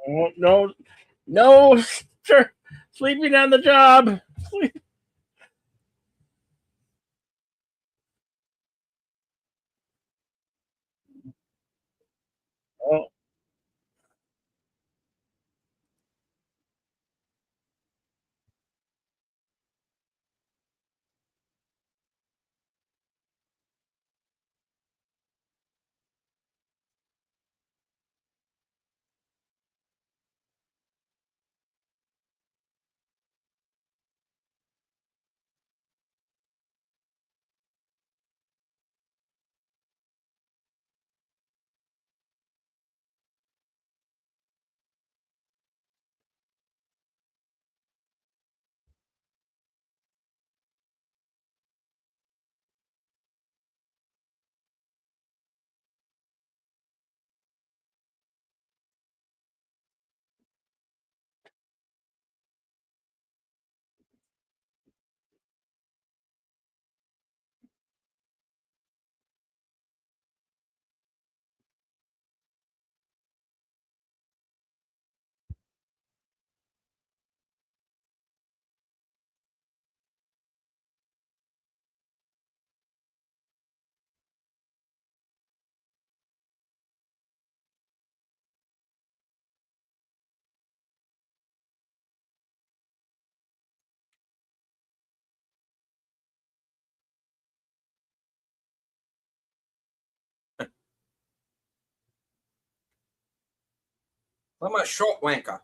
No, no, no, sir. Sleeping on the job. Oh, I'm a short wanker.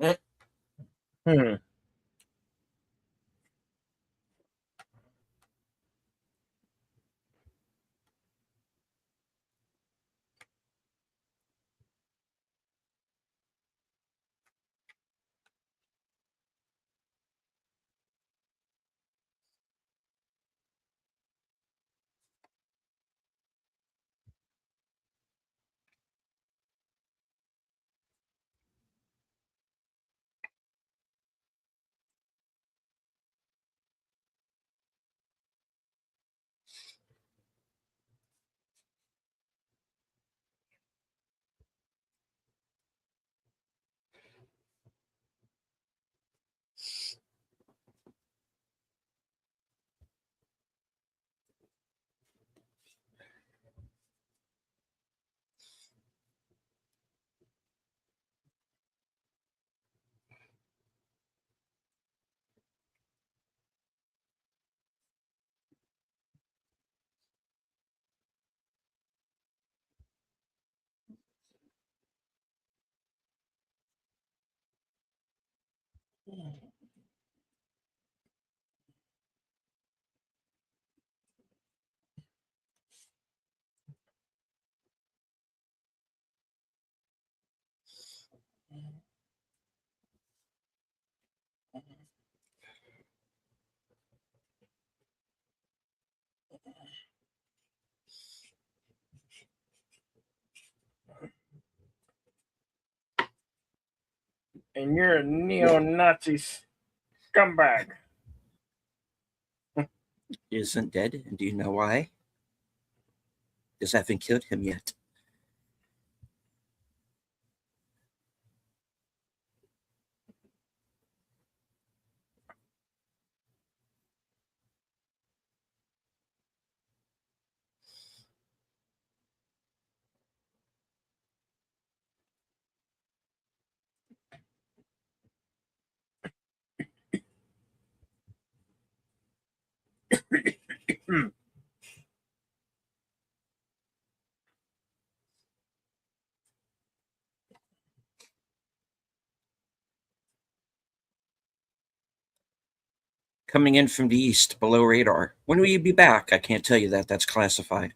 Eh, hmm. And you're a neo-Nazi scumbag. He isn't dead, and do you know why? Because I haven't killed him yet. Coming in from the east, below radar. When will you be back? I can't tell you that. That's classified.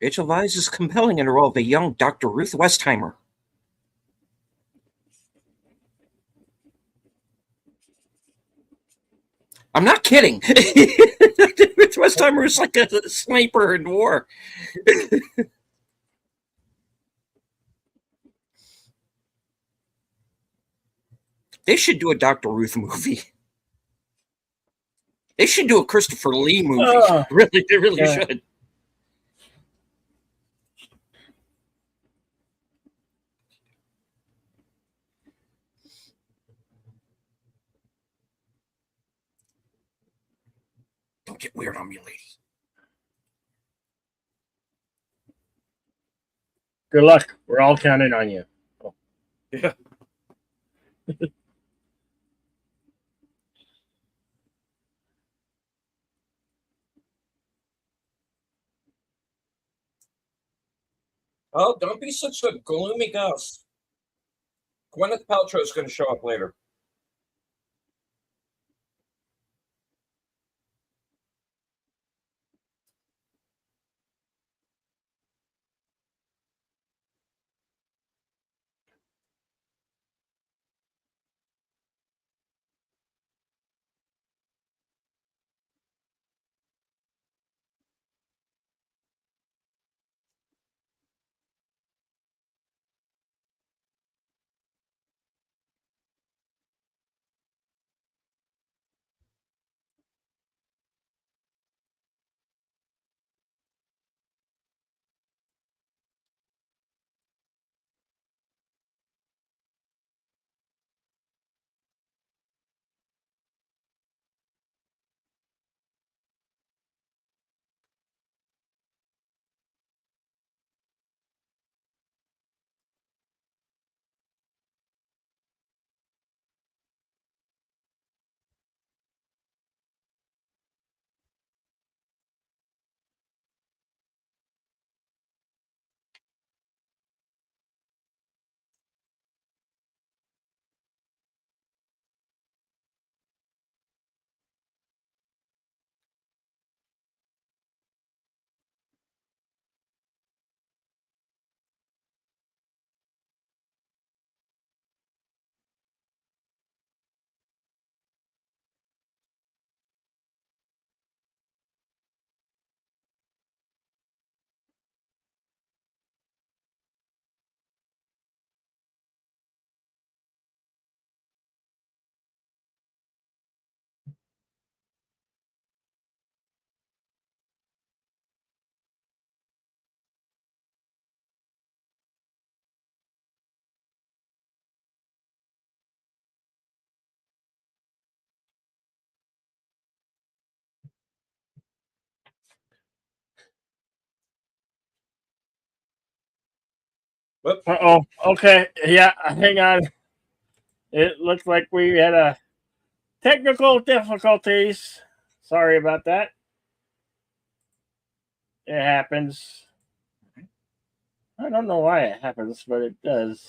Rachel Weisz is compelling in the role of a young Dr. Ruth Westheimer. I'm not kidding. Ruth Westheimer is like a sniper in war. They should do a Dr. Ruth movie. They should do a Christopher Lee movie. Really, they really should. Don't get weird on me, lady. Good luck. We're all counting on you. Oh. Yeah. Oh, don't be such a gloomy ghost. Gwyneth Paltrow is going to show up later. Whoops. Uh-oh. Okay. Yeah, hang on. It looks like we had a technical difficulties. Sorry about that. It happens. I don't know why it happens, but it does.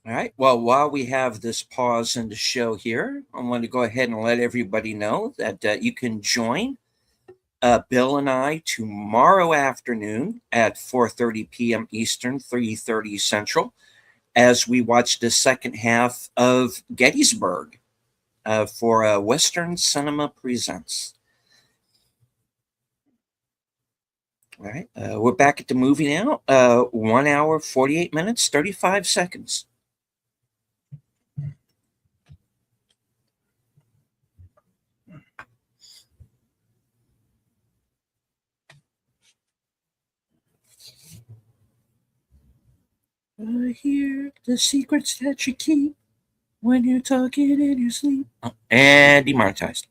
All right. Well, while we have this pause in the show here, I want to go ahead and let everybody know that you can join Bill and I tomorrow afternoon at 4:30 p.m. Eastern, 3:30 Central, as we watch the second half of Gettysburg for Western Cinema Presents. All right. We're back at the movie now. 1 hour, 48 minutes, 35 seconds. I hear the secrets that you keep when you're talking in your sleep. Oh, and demonetized.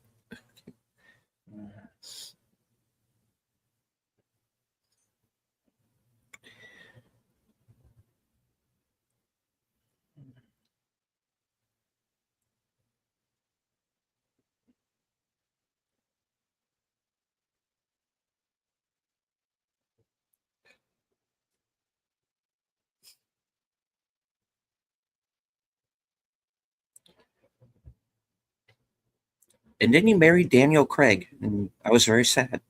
And then he married Daniel Craig, and I was very sad.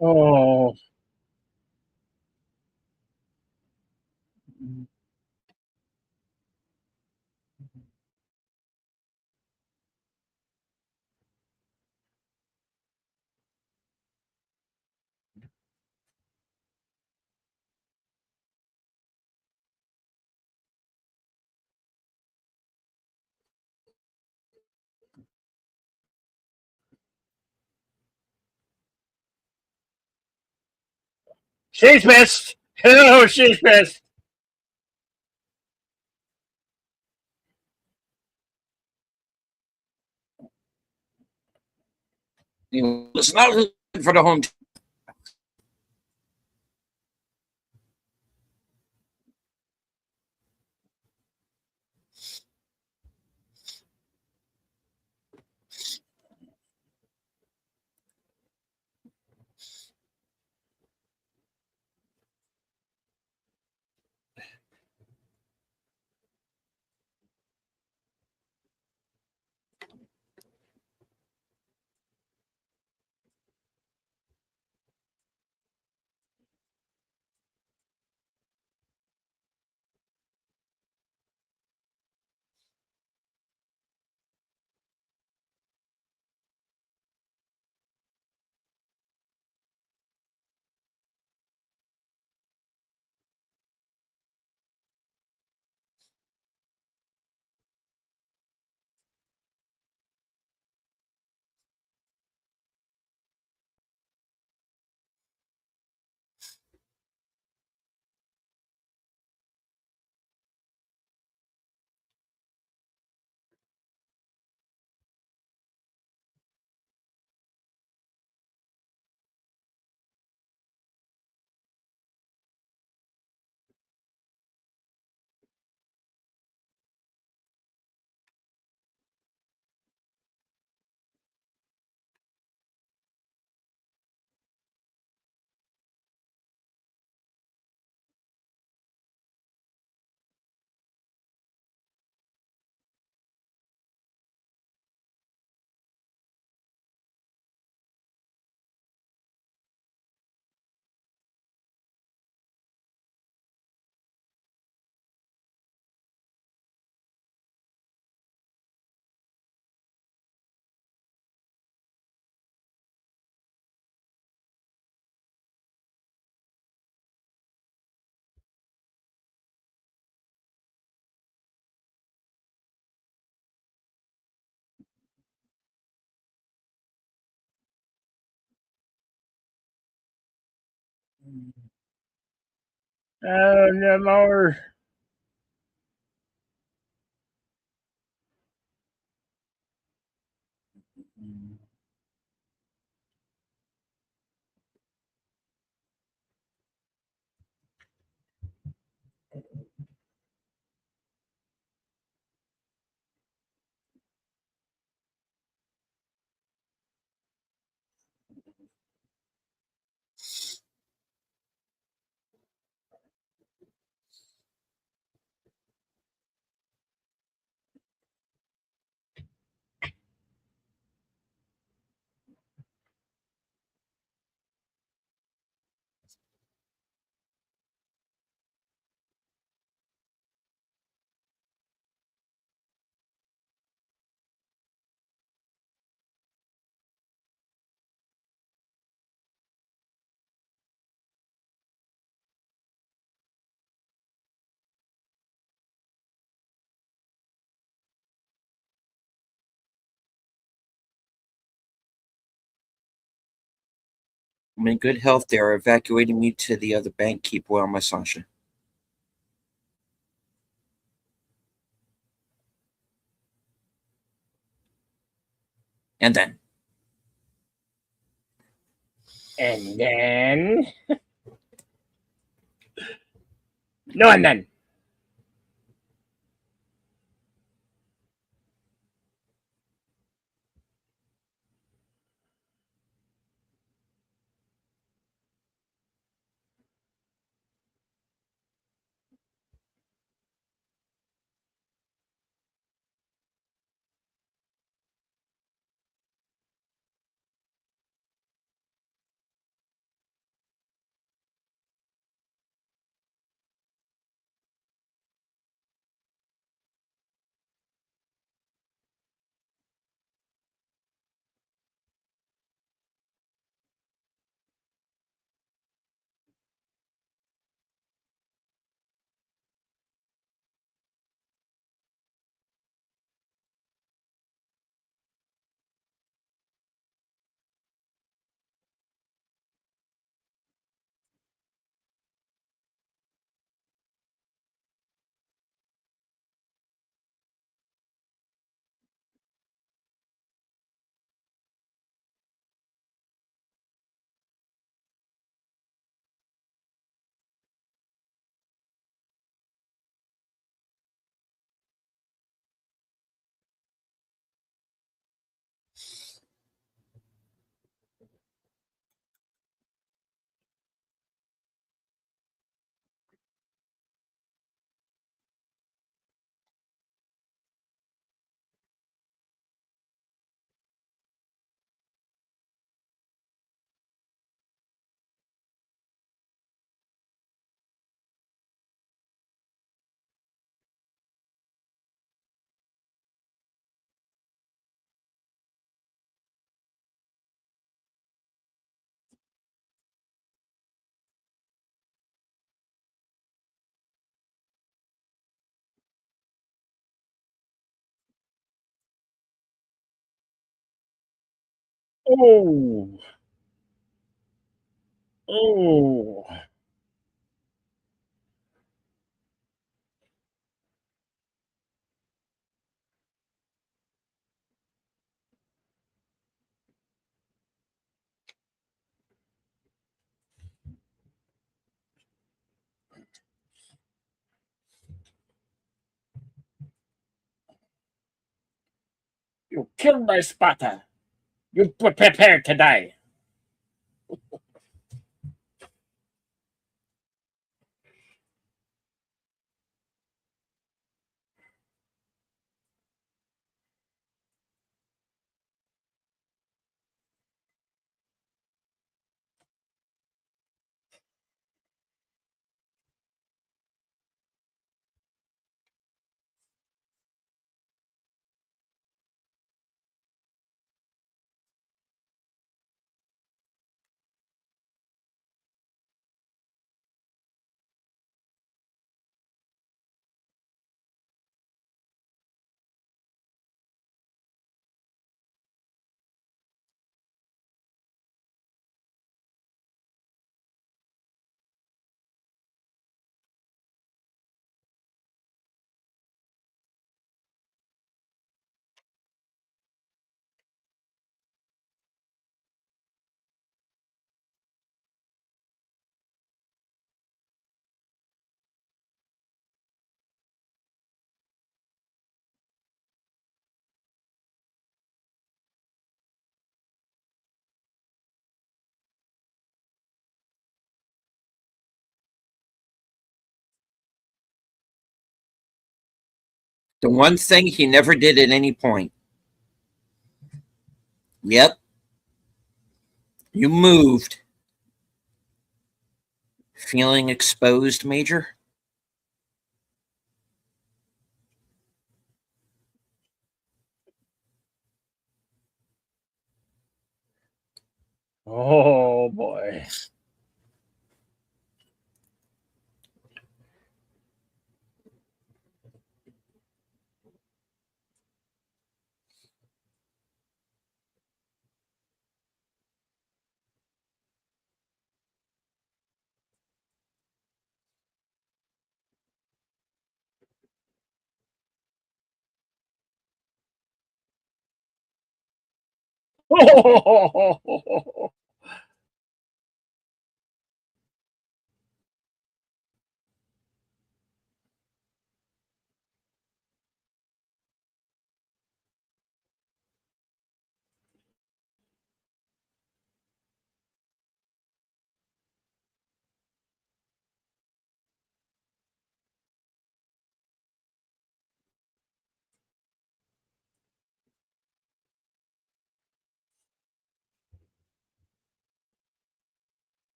Oh. She's pissed. Oh, she's pissed. It's not good for the home team. Oh, no more. I'm in good health. They are evacuating me to the other bank. Keep well, my Sasha. And then. And then. No, and then. Oh. Oh. You killed my spotter. You prepare to die. The one thing he never did at any point. Yep, you moved. Feeling exposed, Major? Oh boy. Oh.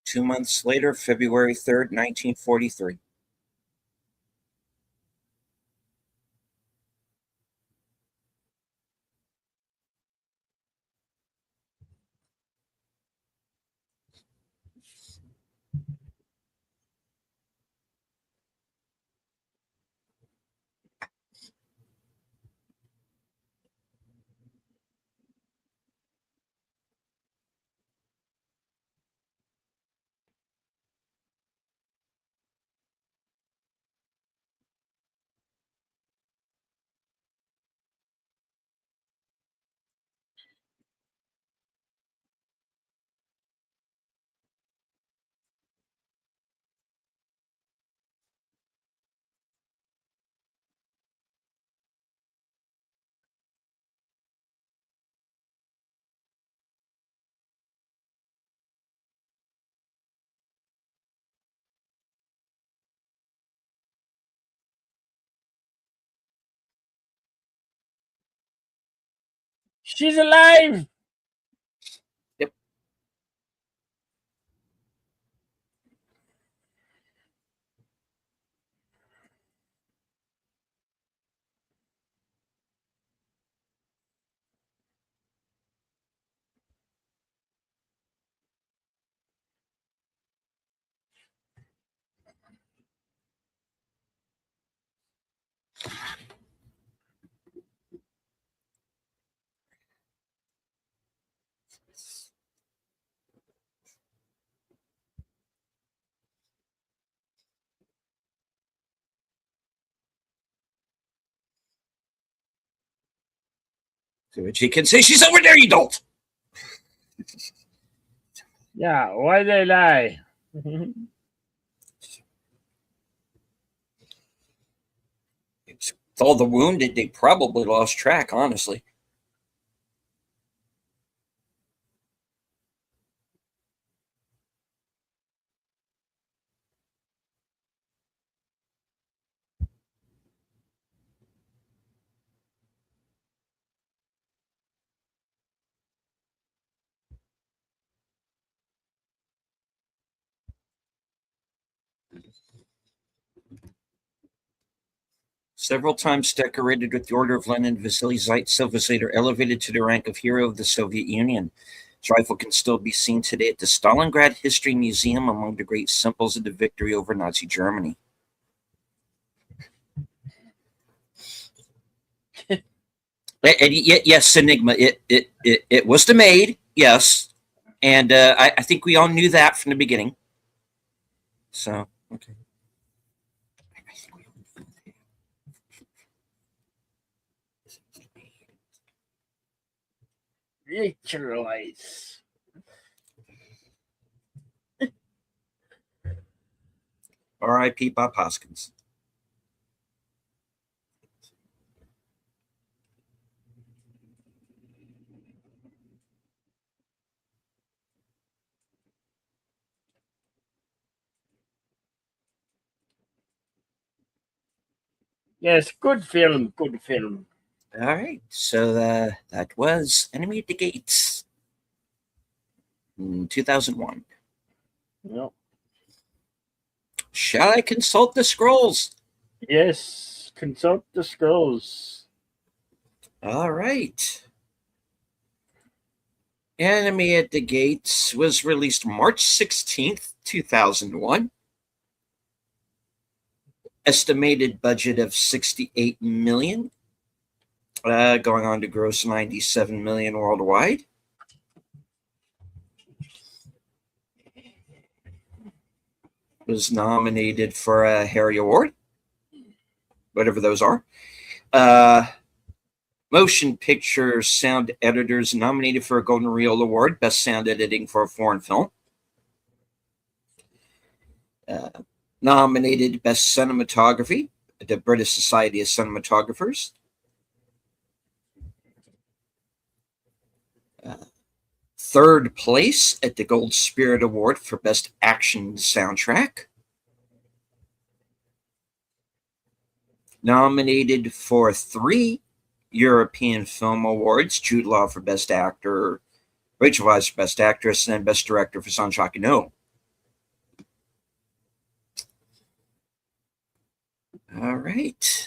2 months later, February 3rd, 1943. She's alive. Yep. So she can say she's over there, you dolt. Yeah, why they lie? With all the wounded, they probably lost track, honestly. Several times decorated with the Order of Lenin, Vasily Zaitsev was later elevated to the rank of Hero of the Soviet Union. His rifle can still be seen today at the Stalingrad History Museum among the great symbols of the victory over Nazi Germany. And yes, Enigma, it was the maid, yes. And I think we all knew that from the beginning. So, okay. Neutralize. R.I.P. Bob Hoskins. Yes, good film, good film. All right, so that was Enemy at the Gates in 2001. Yep. Shall I consult the scrolls? Yes, consult the scrolls. All right. Enemy at the Gates was released March 16th, 2001. Estimated budget of 68 million. Going on to gross 97 million worldwide. Was nominated for a Harry Award, whatever those are. Motion Picture Sound Editors nominated for a Golden Reel Award, Best Sound Editing for a Foreign Film. Nominated Best Cinematography at the British Society of Cinematographers. Third place at the Gold Spirit Award for Best Action Soundtrack. Nominated for 3 European Film Awards, Jude Law for Best Actor, Rachel Weisz for Best Actress, and Best Director for Sanjak No. All right.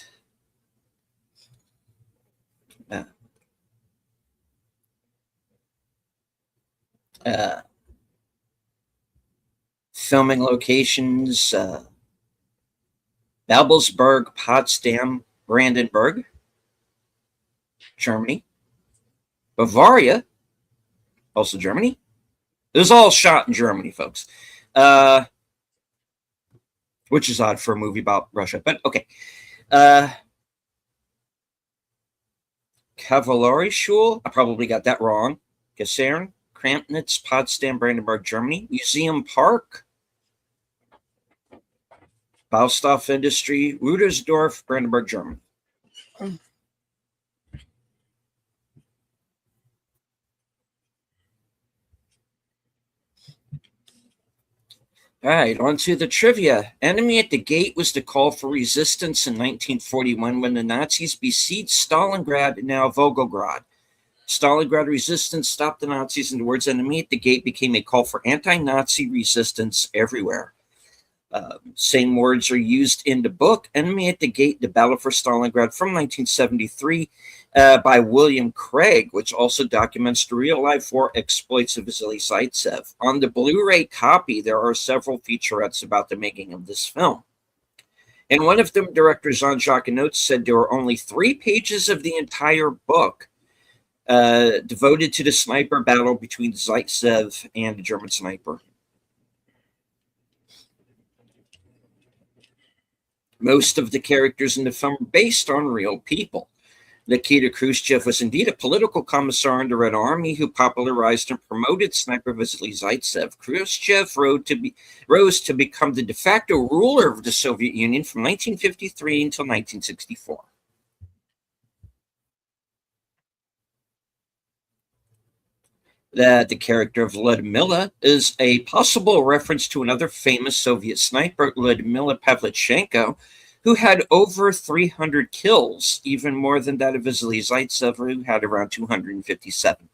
Filming locations, Babelsberg, Potsdam, Brandenburg, Germany. Bavaria, also Germany. It was all shot in Germany, folks. Which is odd for a movie about Russia, but okay. Kavallerieschule, I probably got that wrong. Kasern, Krampnitz, Potsdam, Brandenburg, Germany. Museum Park, Baustoff Industry, Rudersdorf, Brandenburg, Germany. All right, on to the trivia. Enemy at the Gate was the call for resistance in 1941 when the Nazis besieged Stalingrad, now Volgograd. Stalingrad resistance stopped the Nazis, and the words "enemy at the gate" became a call for anti-Nazi resistance everywhere. Same words are used in the book "Enemy at the Gate: The Battle for Stalingrad" from 1973 by William Craig, which also documents the real-life war exploits of Vasily Zaitsev. On the Blu-ray copy, there are several featurettes about the making of this film. In one of them, director Jean-Jacques Annaud said there were only 3 pages of the entire book devoted to the sniper battle between Zaitsev and the German sniper. Most of the characters in the film are based on real people. Nikita Khrushchev was indeed a political commissar in the Red Army who popularized and promoted sniper Vasily Zaitsev. Khrushchev rose to become the de facto ruler of the Soviet Union from 1953 until 1964. The character of Ludmila is a possible reference to another famous Soviet sniper, Ludmila Pavlichenko, who had over 300 kills, even more than that of Vasily Zaitsev, who had around 257.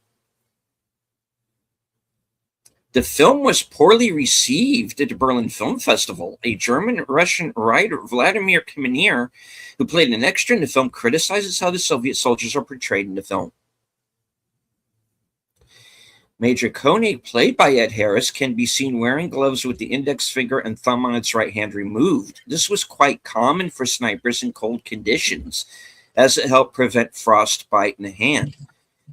The film was poorly received at the Berlin Film Festival. A German-Russian writer, Vladimir Kamener, who played an extra in the film, criticizes how the Soviet soldiers are portrayed in the film. Major Koenig, played by Ed Harris, can be seen wearing gloves with the index finger and thumb on its right hand removed. This was quite common for snipers in cold conditions, as it helped prevent frostbite in the hand,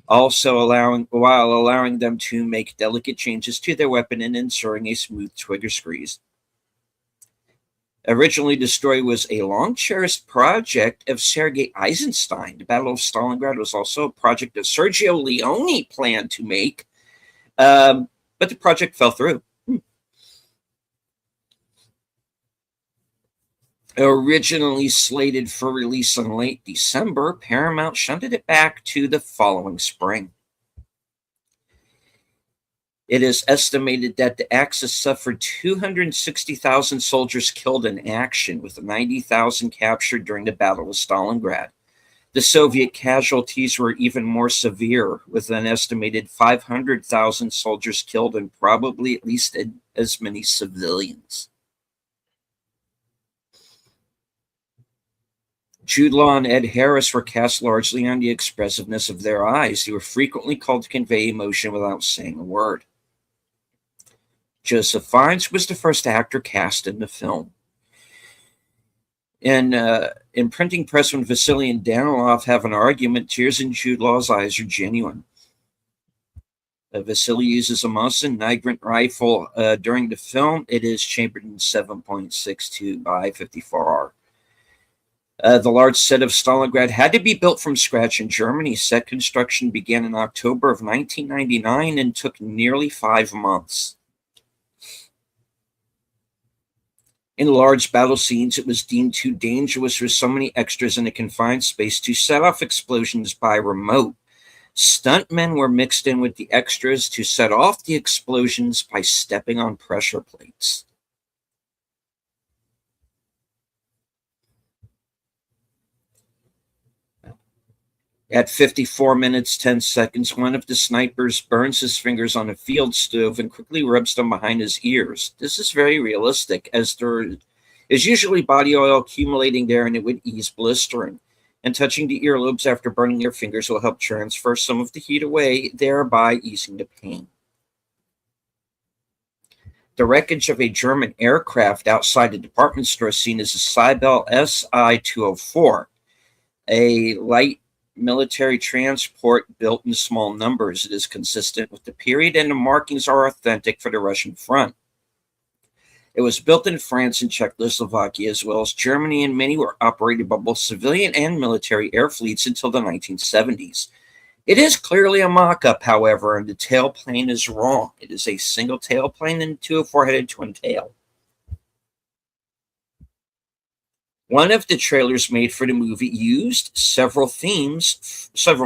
also allowing them to make delicate changes to their weapon and ensuring a smooth trigger squeeze. Originally, the story was a long-cherished project of Sergei Eisenstein. The Battle of Stalingrad was also a project that Sergio Leone planned to make, but the project fell through. Originally slated for release in late December, Paramount shunted it back to the following spring. It is estimated that the Axis suffered 260,000 soldiers killed in action, with 90,000 captured during the Battle of Stalingrad. The Soviet casualties were even more severe, with an estimated 500,000 soldiers killed and probably at least as many civilians. Jude Law and Ed Harris were cast largely on the expressiveness of their eyes. They were frequently called to convey emotion without saying a word. Joseph Fiennes was the first actor cast in the film. In printing press, when Vasily and Danilov have an argument, tears in Jude Law's eyes are genuine. Vasily uses a Mosin Nagant rifle during the film. It is chambered in 7.62 by 54R. The large set of Stalingrad had to be built from scratch in Germany. Set construction began in October of 1999 and took nearly 5 months. In large battle scenes, it was deemed too dangerous for so many extras in a confined space to set off explosions by remote. Stuntmen were mixed in with the extras to set off the explosions by stepping on pressure plates. At 54 minutes, 10 seconds, one of the snipers burns his fingers on a field stove and quickly rubs them behind his ears. This is very realistic, as there is usually body oil accumulating there and it would ease blistering. And touching the earlobes after burning your fingers will help transfer some of the heat away, thereby easing the pain. The wreckage of a German aircraft outside a department store scene is a Cybel Si-204, a light military transport built in small numbers. It is consistent with the period and the markings are authentic for the Russian front. It was built in France and Czechoslovakia as well as Germany, and many were operated by both civilian and military air fleets until the 1970s. It is clearly a mock-up, however, and the tailplane is wrong. It is a single tailplane and 204-headed twin tail. One of the trailers made for the movie used several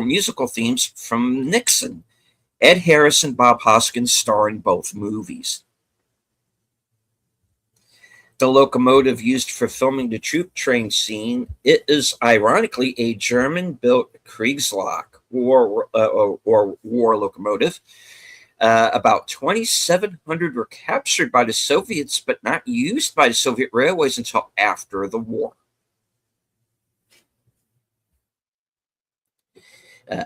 musical themes from Nixon. Ed Harris and Bob Hoskins star in both movies. The locomotive used for filming the troop train scene, it is ironically a German-built Kriegslok. war locomotive. About 2,700 were captured by the Soviets, but not used by the Soviet railways until after the war.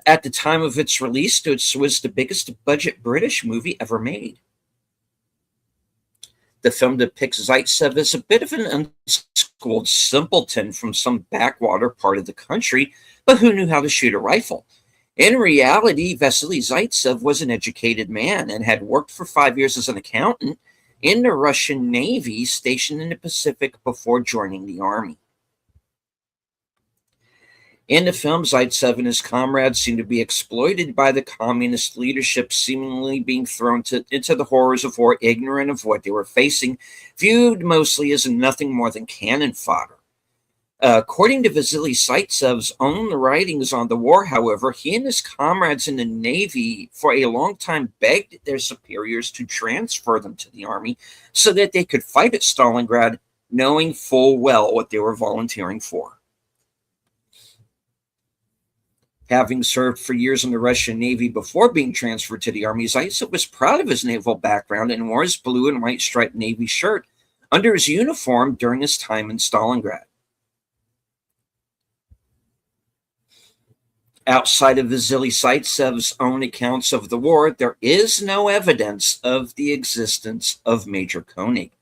At the time of its release, it was the biggest budget British movie ever made. The film depicts Zaitsev as a bit of an unschooled simpleton from some backwater part of the country, but who knew how to shoot a rifle. In reality, Vasily Zaitsev was an educated man and had worked for 5 years as an accountant in the Russian Navy stationed in the Pacific before joining the army. In the film, Zaitsev and his comrades seem to be exploited by the communist leadership, seemingly being thrown into the horrors of war, ignorant of what they were facing, viewed mostly as nothing more than cannon fodder. According to Vasily Zaitsev's own writings on the war, however, he and his comrades in the Navy for a long time begged their superiors to transfer them to the army so that they could fight at Stalingrad, knowing full well what they were volunteering for. Having served for years in the Russian Navy before being transferred to the Army, Zaitsev was proud of his naval background and wore his blue and white striped Navy shirt under his uniform during his time in Stalingrad. Outside of Vasily Zaitsev's own accounts of the war, there is no evidence of the existence of Major Koenig,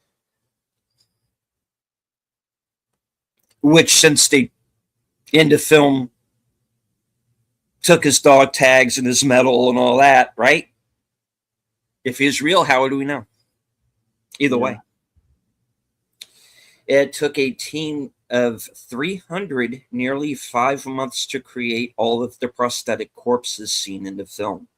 which, since they, in the film, took his dog tags and his medal and all that, right? If he's real, how do we know? Either way. It took a team of 300, nearly 5 months to create all of the prosthetic corpses seen in the film.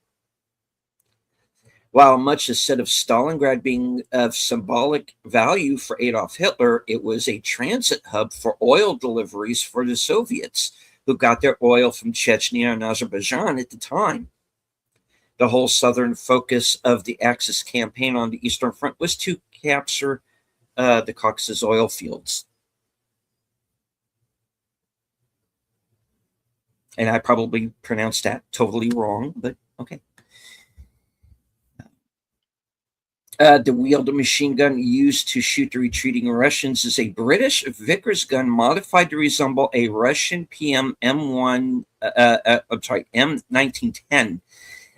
While much is said of Stalingrad being of symbolic value for Adolf Hitler, it was a transit hub for oil deliveries for the Soviets, who got their oil from Chechnya and Azerbaijan at the time. The whole southern focus of the Axis campaign on the Eastern Front was to capture the Caucasus oil fields. And I probably pronounced that totally wrong, but okay. The wheeled machine gun used to shoot the retreating Russians is a British Vickers gun modified to resemble a Russian PM M1910.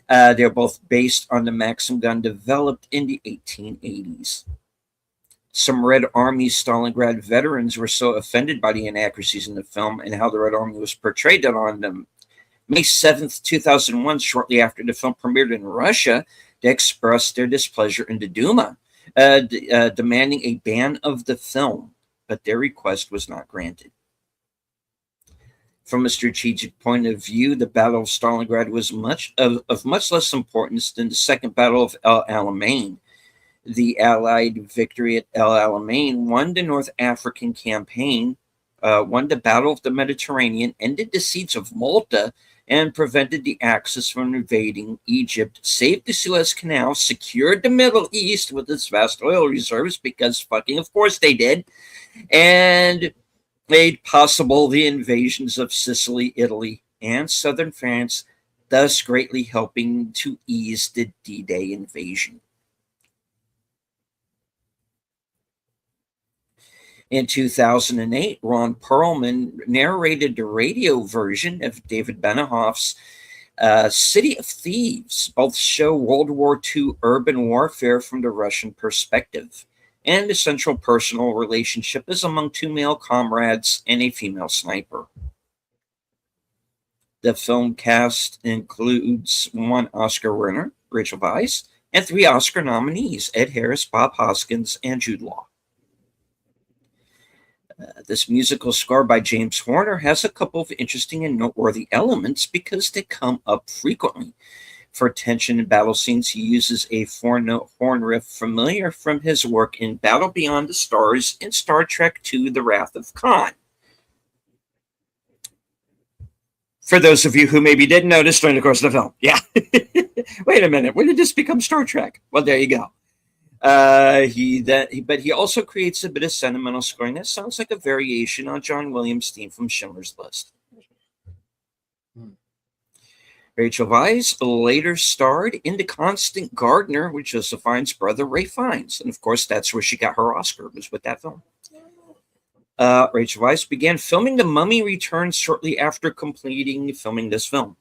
They're both based on the Maxim gun developed in the 1880s. Some Red Army Stalingrad veterans were so offended by the inaccuracies in the film and how the Red Army was portrayed on them. May 7th, 2001, shortly after the film premiered in Russia, they expressed their displeasure in the Duma, demanding a ban of the film, but their request was not granted. From a strategic point of view, the Battle of Stalingrad was of much less importance than the Second Battle of El Alamein. The Allied victory at El Alamein won the North African campaign, won the Battle of the Mediterranean, ended the siege of Malta, and prevented the Axis from invading Egypt, saved the Suez Canal, secured the Middle East with its vast oil reserves, because fucking of course they did, and made possible the invasions of Sicily, Italy, and southern France, thus greatly helping to ease the D-Day invasion. In 2008, Ron Perlman narrated the radio version of David Benioff's City of Thieves. Both show World War II urban warfare from the Russian perspective, and the central personal relationship is among two male comrades and a female sniper. The film cast includes 1 Oscar winner, Rachel Weisz, and 3 Oscar nominees, Ed Harris, Bob Hoskins, and Jude Law. This musical score by James Horner has a couple of interesting and noteworthy elements because they come up frequently. For tension and battle scenes, he uses a 4-note horn riff familiar from his work in Battle Beyond the Stars and Star Trek II: The Wrath of Khan. For those of you who maybe didn't notice during the course of the film. Yeah. Wait a minute. When did this become Star Trek? Well, there you go. But he also creates a bit of sentimental scoring that sounds like a variation on John Williams' theme from Schindler's List. Rachel Weisz later starred in The Constant Gardener with Joseph Fiennes' brother Ray Fiennes. And of course, that's where she got her Oscar, was with that film. Rachel Weisz began filming The Mummy Returns shortly after completing filming this film.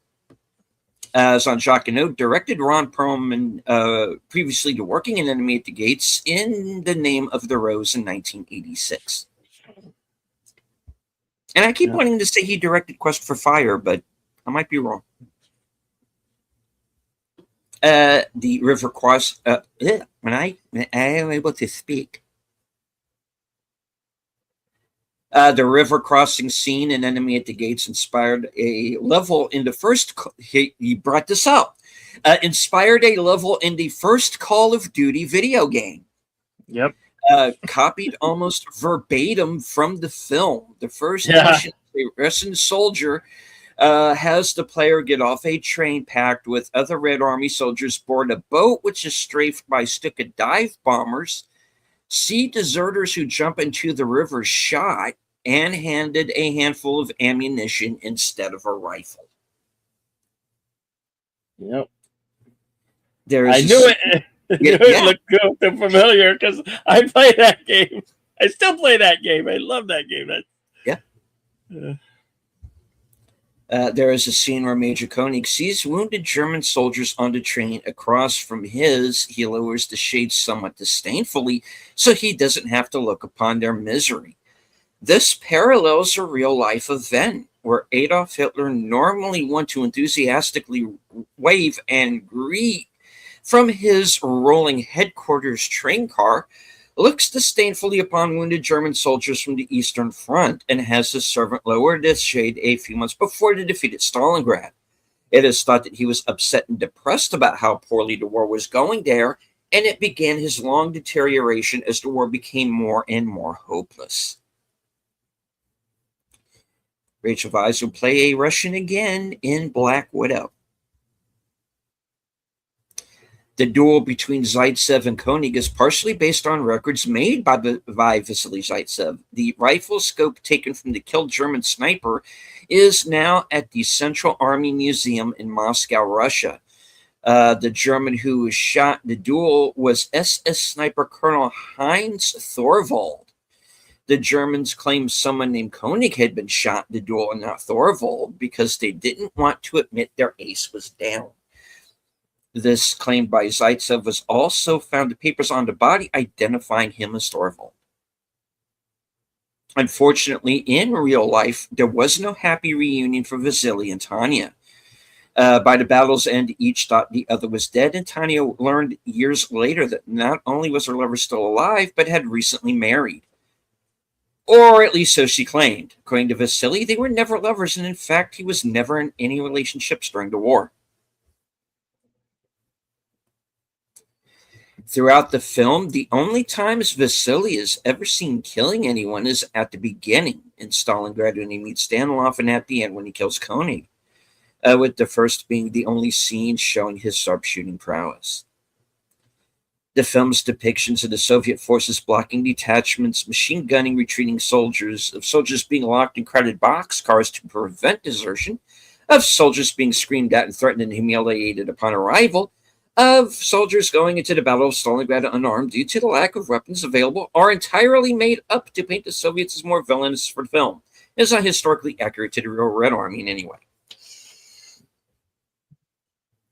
As on Jacques Hinault directed Ron Perlman previously to working in Enemy at the Gates in The Name of the Rose in 1986. And I keep wanting to say he directed Quest for Fire, but I might be wrong. The river cross. When I am able to speak. The river crossing scene in Enemy at the Gates inspired a level in the first. He brought this up. Inspired a level in the first Call of Duty video game. Yep. Copied almost verbatim from the film. The first mission, a Russian soldier has the player get off a train packed with other Red Army soldiers board a boat which is strafed by Stuka dive bombers, see deserters who jump into the river shot, and handed a handful of ammunition instead of a rifle. Yep. I knew it. It looked good, familiar because I played that game. I still play that game. I love that game. There is a scene where Major Koenig sees wounded German soldiers on the train across from his. He lowers the shades somewhat disdainfully so he doesn't have to look upon their misery. This parallels a real-life event where Adolf Hitler, normally one to enthusiastically wave and greet from his rolling headquarters train car, looks disdainfully upon wounded German soldiers from the Eastern Front and has his servant lower this shade a few months before the defeat at Stalingrad. It is thought that he was upset and depressed about how poorly the war was going there, and it began his long deterioration as the war became more and more hopeless. Rachel Weisz will play a Russian again in Black Widow. The duel between Zaitsev and Koenig is partially based on records made by Vasily Zaitsev. The rifle scope taken from the killed German sniper is now at the Central Army Museum in Moscow, Russia. The German who was shot in the duel was SS sniper Colonel Heinz Thorvald. The Germans claimed someone named Koenig had been shot in the duel and not Thorvald because they didn't want to admit their ace was down. This claim by Zaitsev was also found in papers on the body identifying him as Thorvald. Unfortunately, in real life, there was no happy reunion for Vasily and Tanya. By the battle's end, each thought the other was dead, and Tanya learned years later that not only was her lover still alive, but had recently married. Or at least so she claimed. According to Vasily, they were never lovers, and in fact, he was never in any relationships during the war. Throughout the film, the only times Vasily is ever seen killing anyone is at the beginning in Stalingrad when he meets Danilov, and at the end when he kills Koenig, with the first being the only scene showing his sharpshooting prowess. The film's depictions of the Soviet forces blocking detachments, machine gunning retreating soldiers, of soldiers being locked in crowded boxcars to prevent desertion, of soldiers being screamed at and threatened and humiliated upon arrival, of soldiers going into the Battle of Stalingrad unarmed due to the lack of weapons available, are entirely made up to paint the Soviets as more villainous for the film. It is not historically accurate to the real Red Army in any way.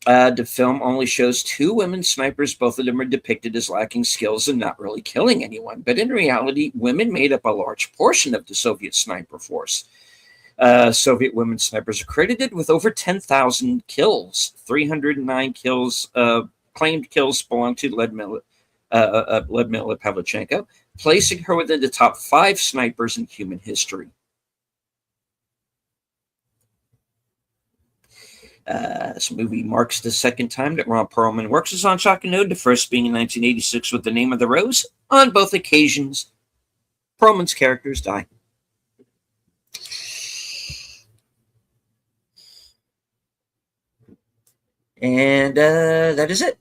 The film only shows 2 women snipers. Both of them are depicted as lacking skills and not really killing anyone. But in reality, women made up a large portion of the Soviet sniper force. Soviet women snipers are credited with over 10,000 kills. 309 kills, claimed kills belong to Lyudmila Pavlichenko, placing her within the top 5 snipers in human history. This movie marks the second time that Ron Perlman works as on Jacques Hinault, the first being in 1986 with The Name of the Rose. On both occasions, Perlman's characters die. And that is it.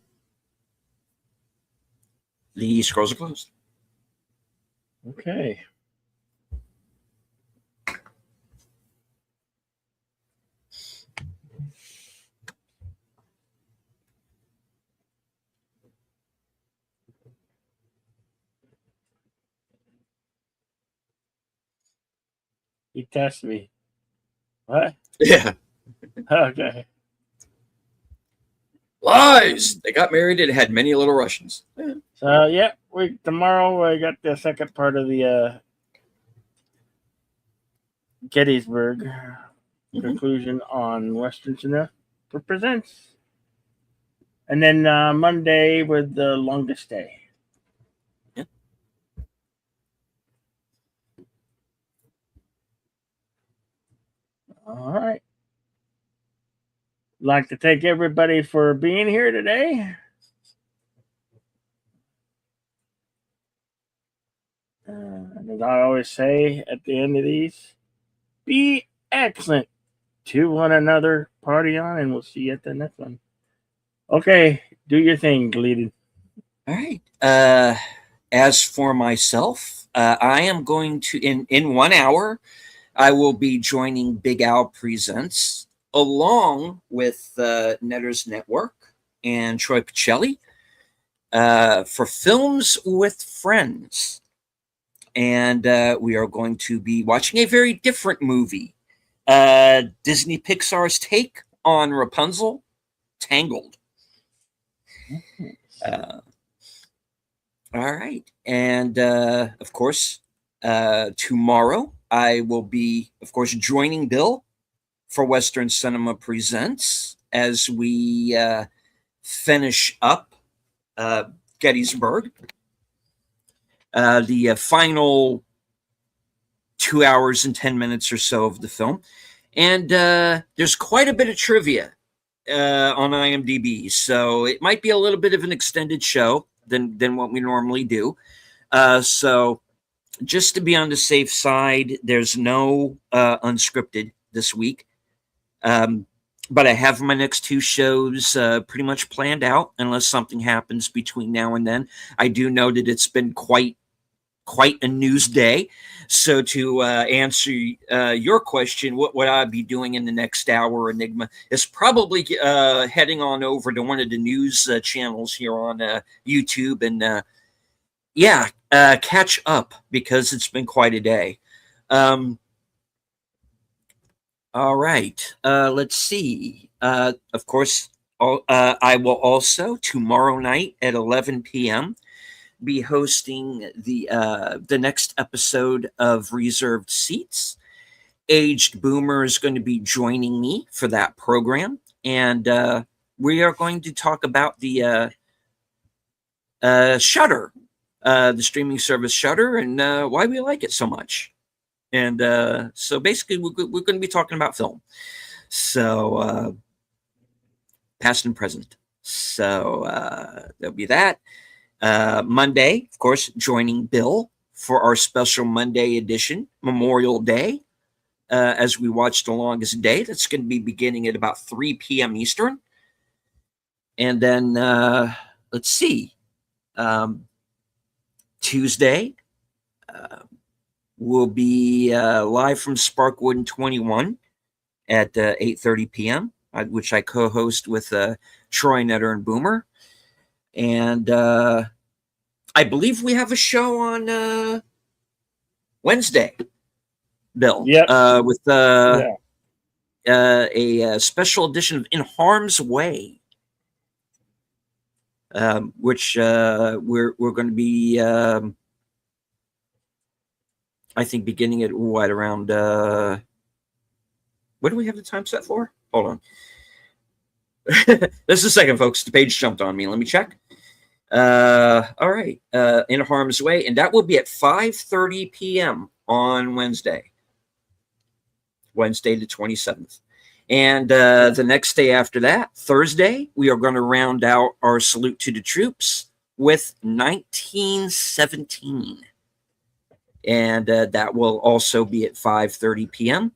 The scrolls are closed. Okay. He tested me. What? Yeah. Okay. Lies. They got married and had many little Russians. Yeah. So yeah, tomorrow I got the second part of the Gettysburg conclusion on Western Cinema presents, and then Monday with the longest day. Yeah. All right. Like to thank everybody for being here today. As I always say at the end of these, be excellent to one another. Party on, and we'll see you at the next one. Okay, do your thing, deleted. All right. As for myself, I am going to in 1 hour. I will be joining Big Al Presents along with Netters Network and Troy Pacelli for Films with Friends. And we are going to be watching a very different movie. Disney Pixar's take on Rapunzel, Tangled. All right. And of course, tomorrow I will be, of course, joining Bill for Western Cinema Presents as we finish up Gettysburg. The final 2 hours and 10 minutes or so of the film. And there's quite a bit of trivia on IMDb, so it might be a little bit of an extended show than what we normally do. So just to be on the safe side, there's no unscripted this week. But I have my next two shows pretty much planned out, unless something happens between now and then. I do know that it's been quite a news day. So to answer your question, what would I be doing in the next hour, Enigma, is probably heading on over to one of the news channels here on YouTube and catch up, because it's been quite a day. All right. Let's see. Of course, I will also tomorrow night at 11 p.m. be hosting the next episode of Reserved Seats. Aged Boomer is going to be joining me for that program, and we are going to talk about the Shudder, the streaming service Shudder, and why we like it so much. And so basically, we're going to be talking about film. So past and present. So there'll be that. Monday, of course, joining Bill for our special Monday edition, Memorial Day, as we watch The Longest Day. That's going to be beginning at about 3 p.m. Eastern. And then, let's see, Tuesday, we'll be live from Sparkwood 21 at 8:30 p.m., which I co-host with Troy, Netter, and Boomer. And I believe we have a show on Wednesday, Bill. Yep. With a special edition of In Harm's Way, which we're going to be, I think, beginning at what, around what do we have the time set for? Hold on. Just a second, folks. The page jumped on me. Let me check. All right. In Harm's Way, and that will be at 5:30 p.m. on Wednesday the 27th. And the next day after that, Thursday, we are going to round out our Salute to the Troops with 1917. And that will also be at 5:30 p.m.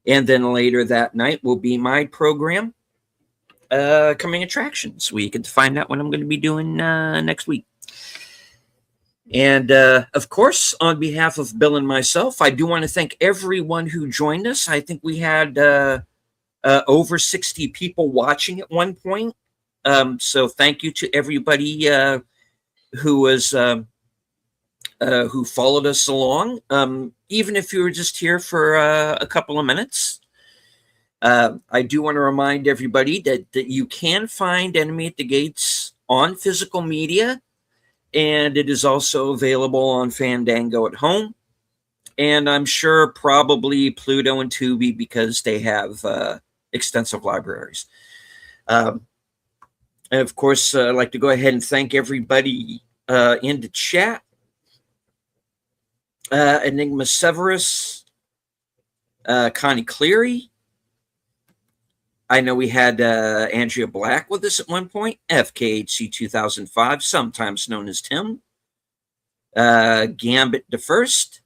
And then later that night will be my program, Coming Attractions. We can find out what I'm going to be doing next week. And of course, on behalf of Bill and myself, I do want to thank everyone who joined us. I think we had over 60 people watching at one point. So thank you to everybody who was who followed us along, even if you were just here for a couple of minutes. I do want to remind everybody that you can find Enemy at the Gates on physical media, and it is also available on Fandango at home. And I'm sure probably Pluto and Tubi, because they have extensive libraries. And of course, I'd like to go ahead and thank everybody in the chat. Enigma Severus, Connie Cleary. I know we had Andrea Black with us at one point, FKHC 2005, sometimes known as Tim. Gambit the First.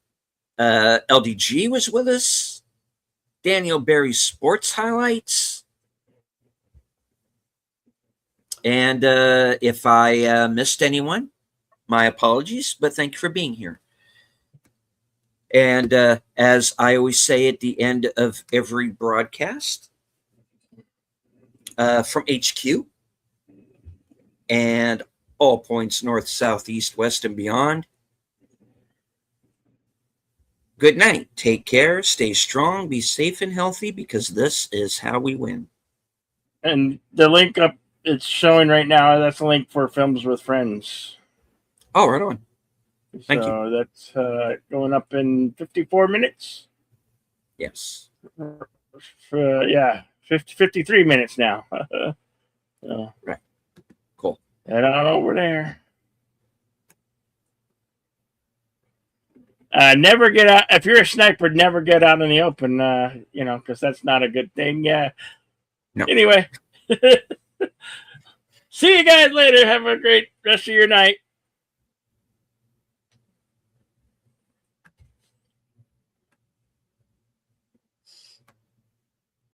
LDG was with us. Daniel Berry Sports Highlights. And if I missed anyone, my apologies, but thank you for being here. And as I always say at the end of every broadcast, from HQ and all points north, south, east, west, and beyond, good night. Take care. Stay strong. Be safe and healthy, because this is how we win. And the link up it's showing right now, that's a link for Films with Friends. Oh, right on. Thank you. So that's going up in 54 minutes. Yes. Yeah, 53 minutes now. So, right. Cool. Head on over there. Never get out. If you're a sniper, never get out in the open, because that's not a good thing. Yeah. No. Anyway. See you guys later. Have a great rest of your night.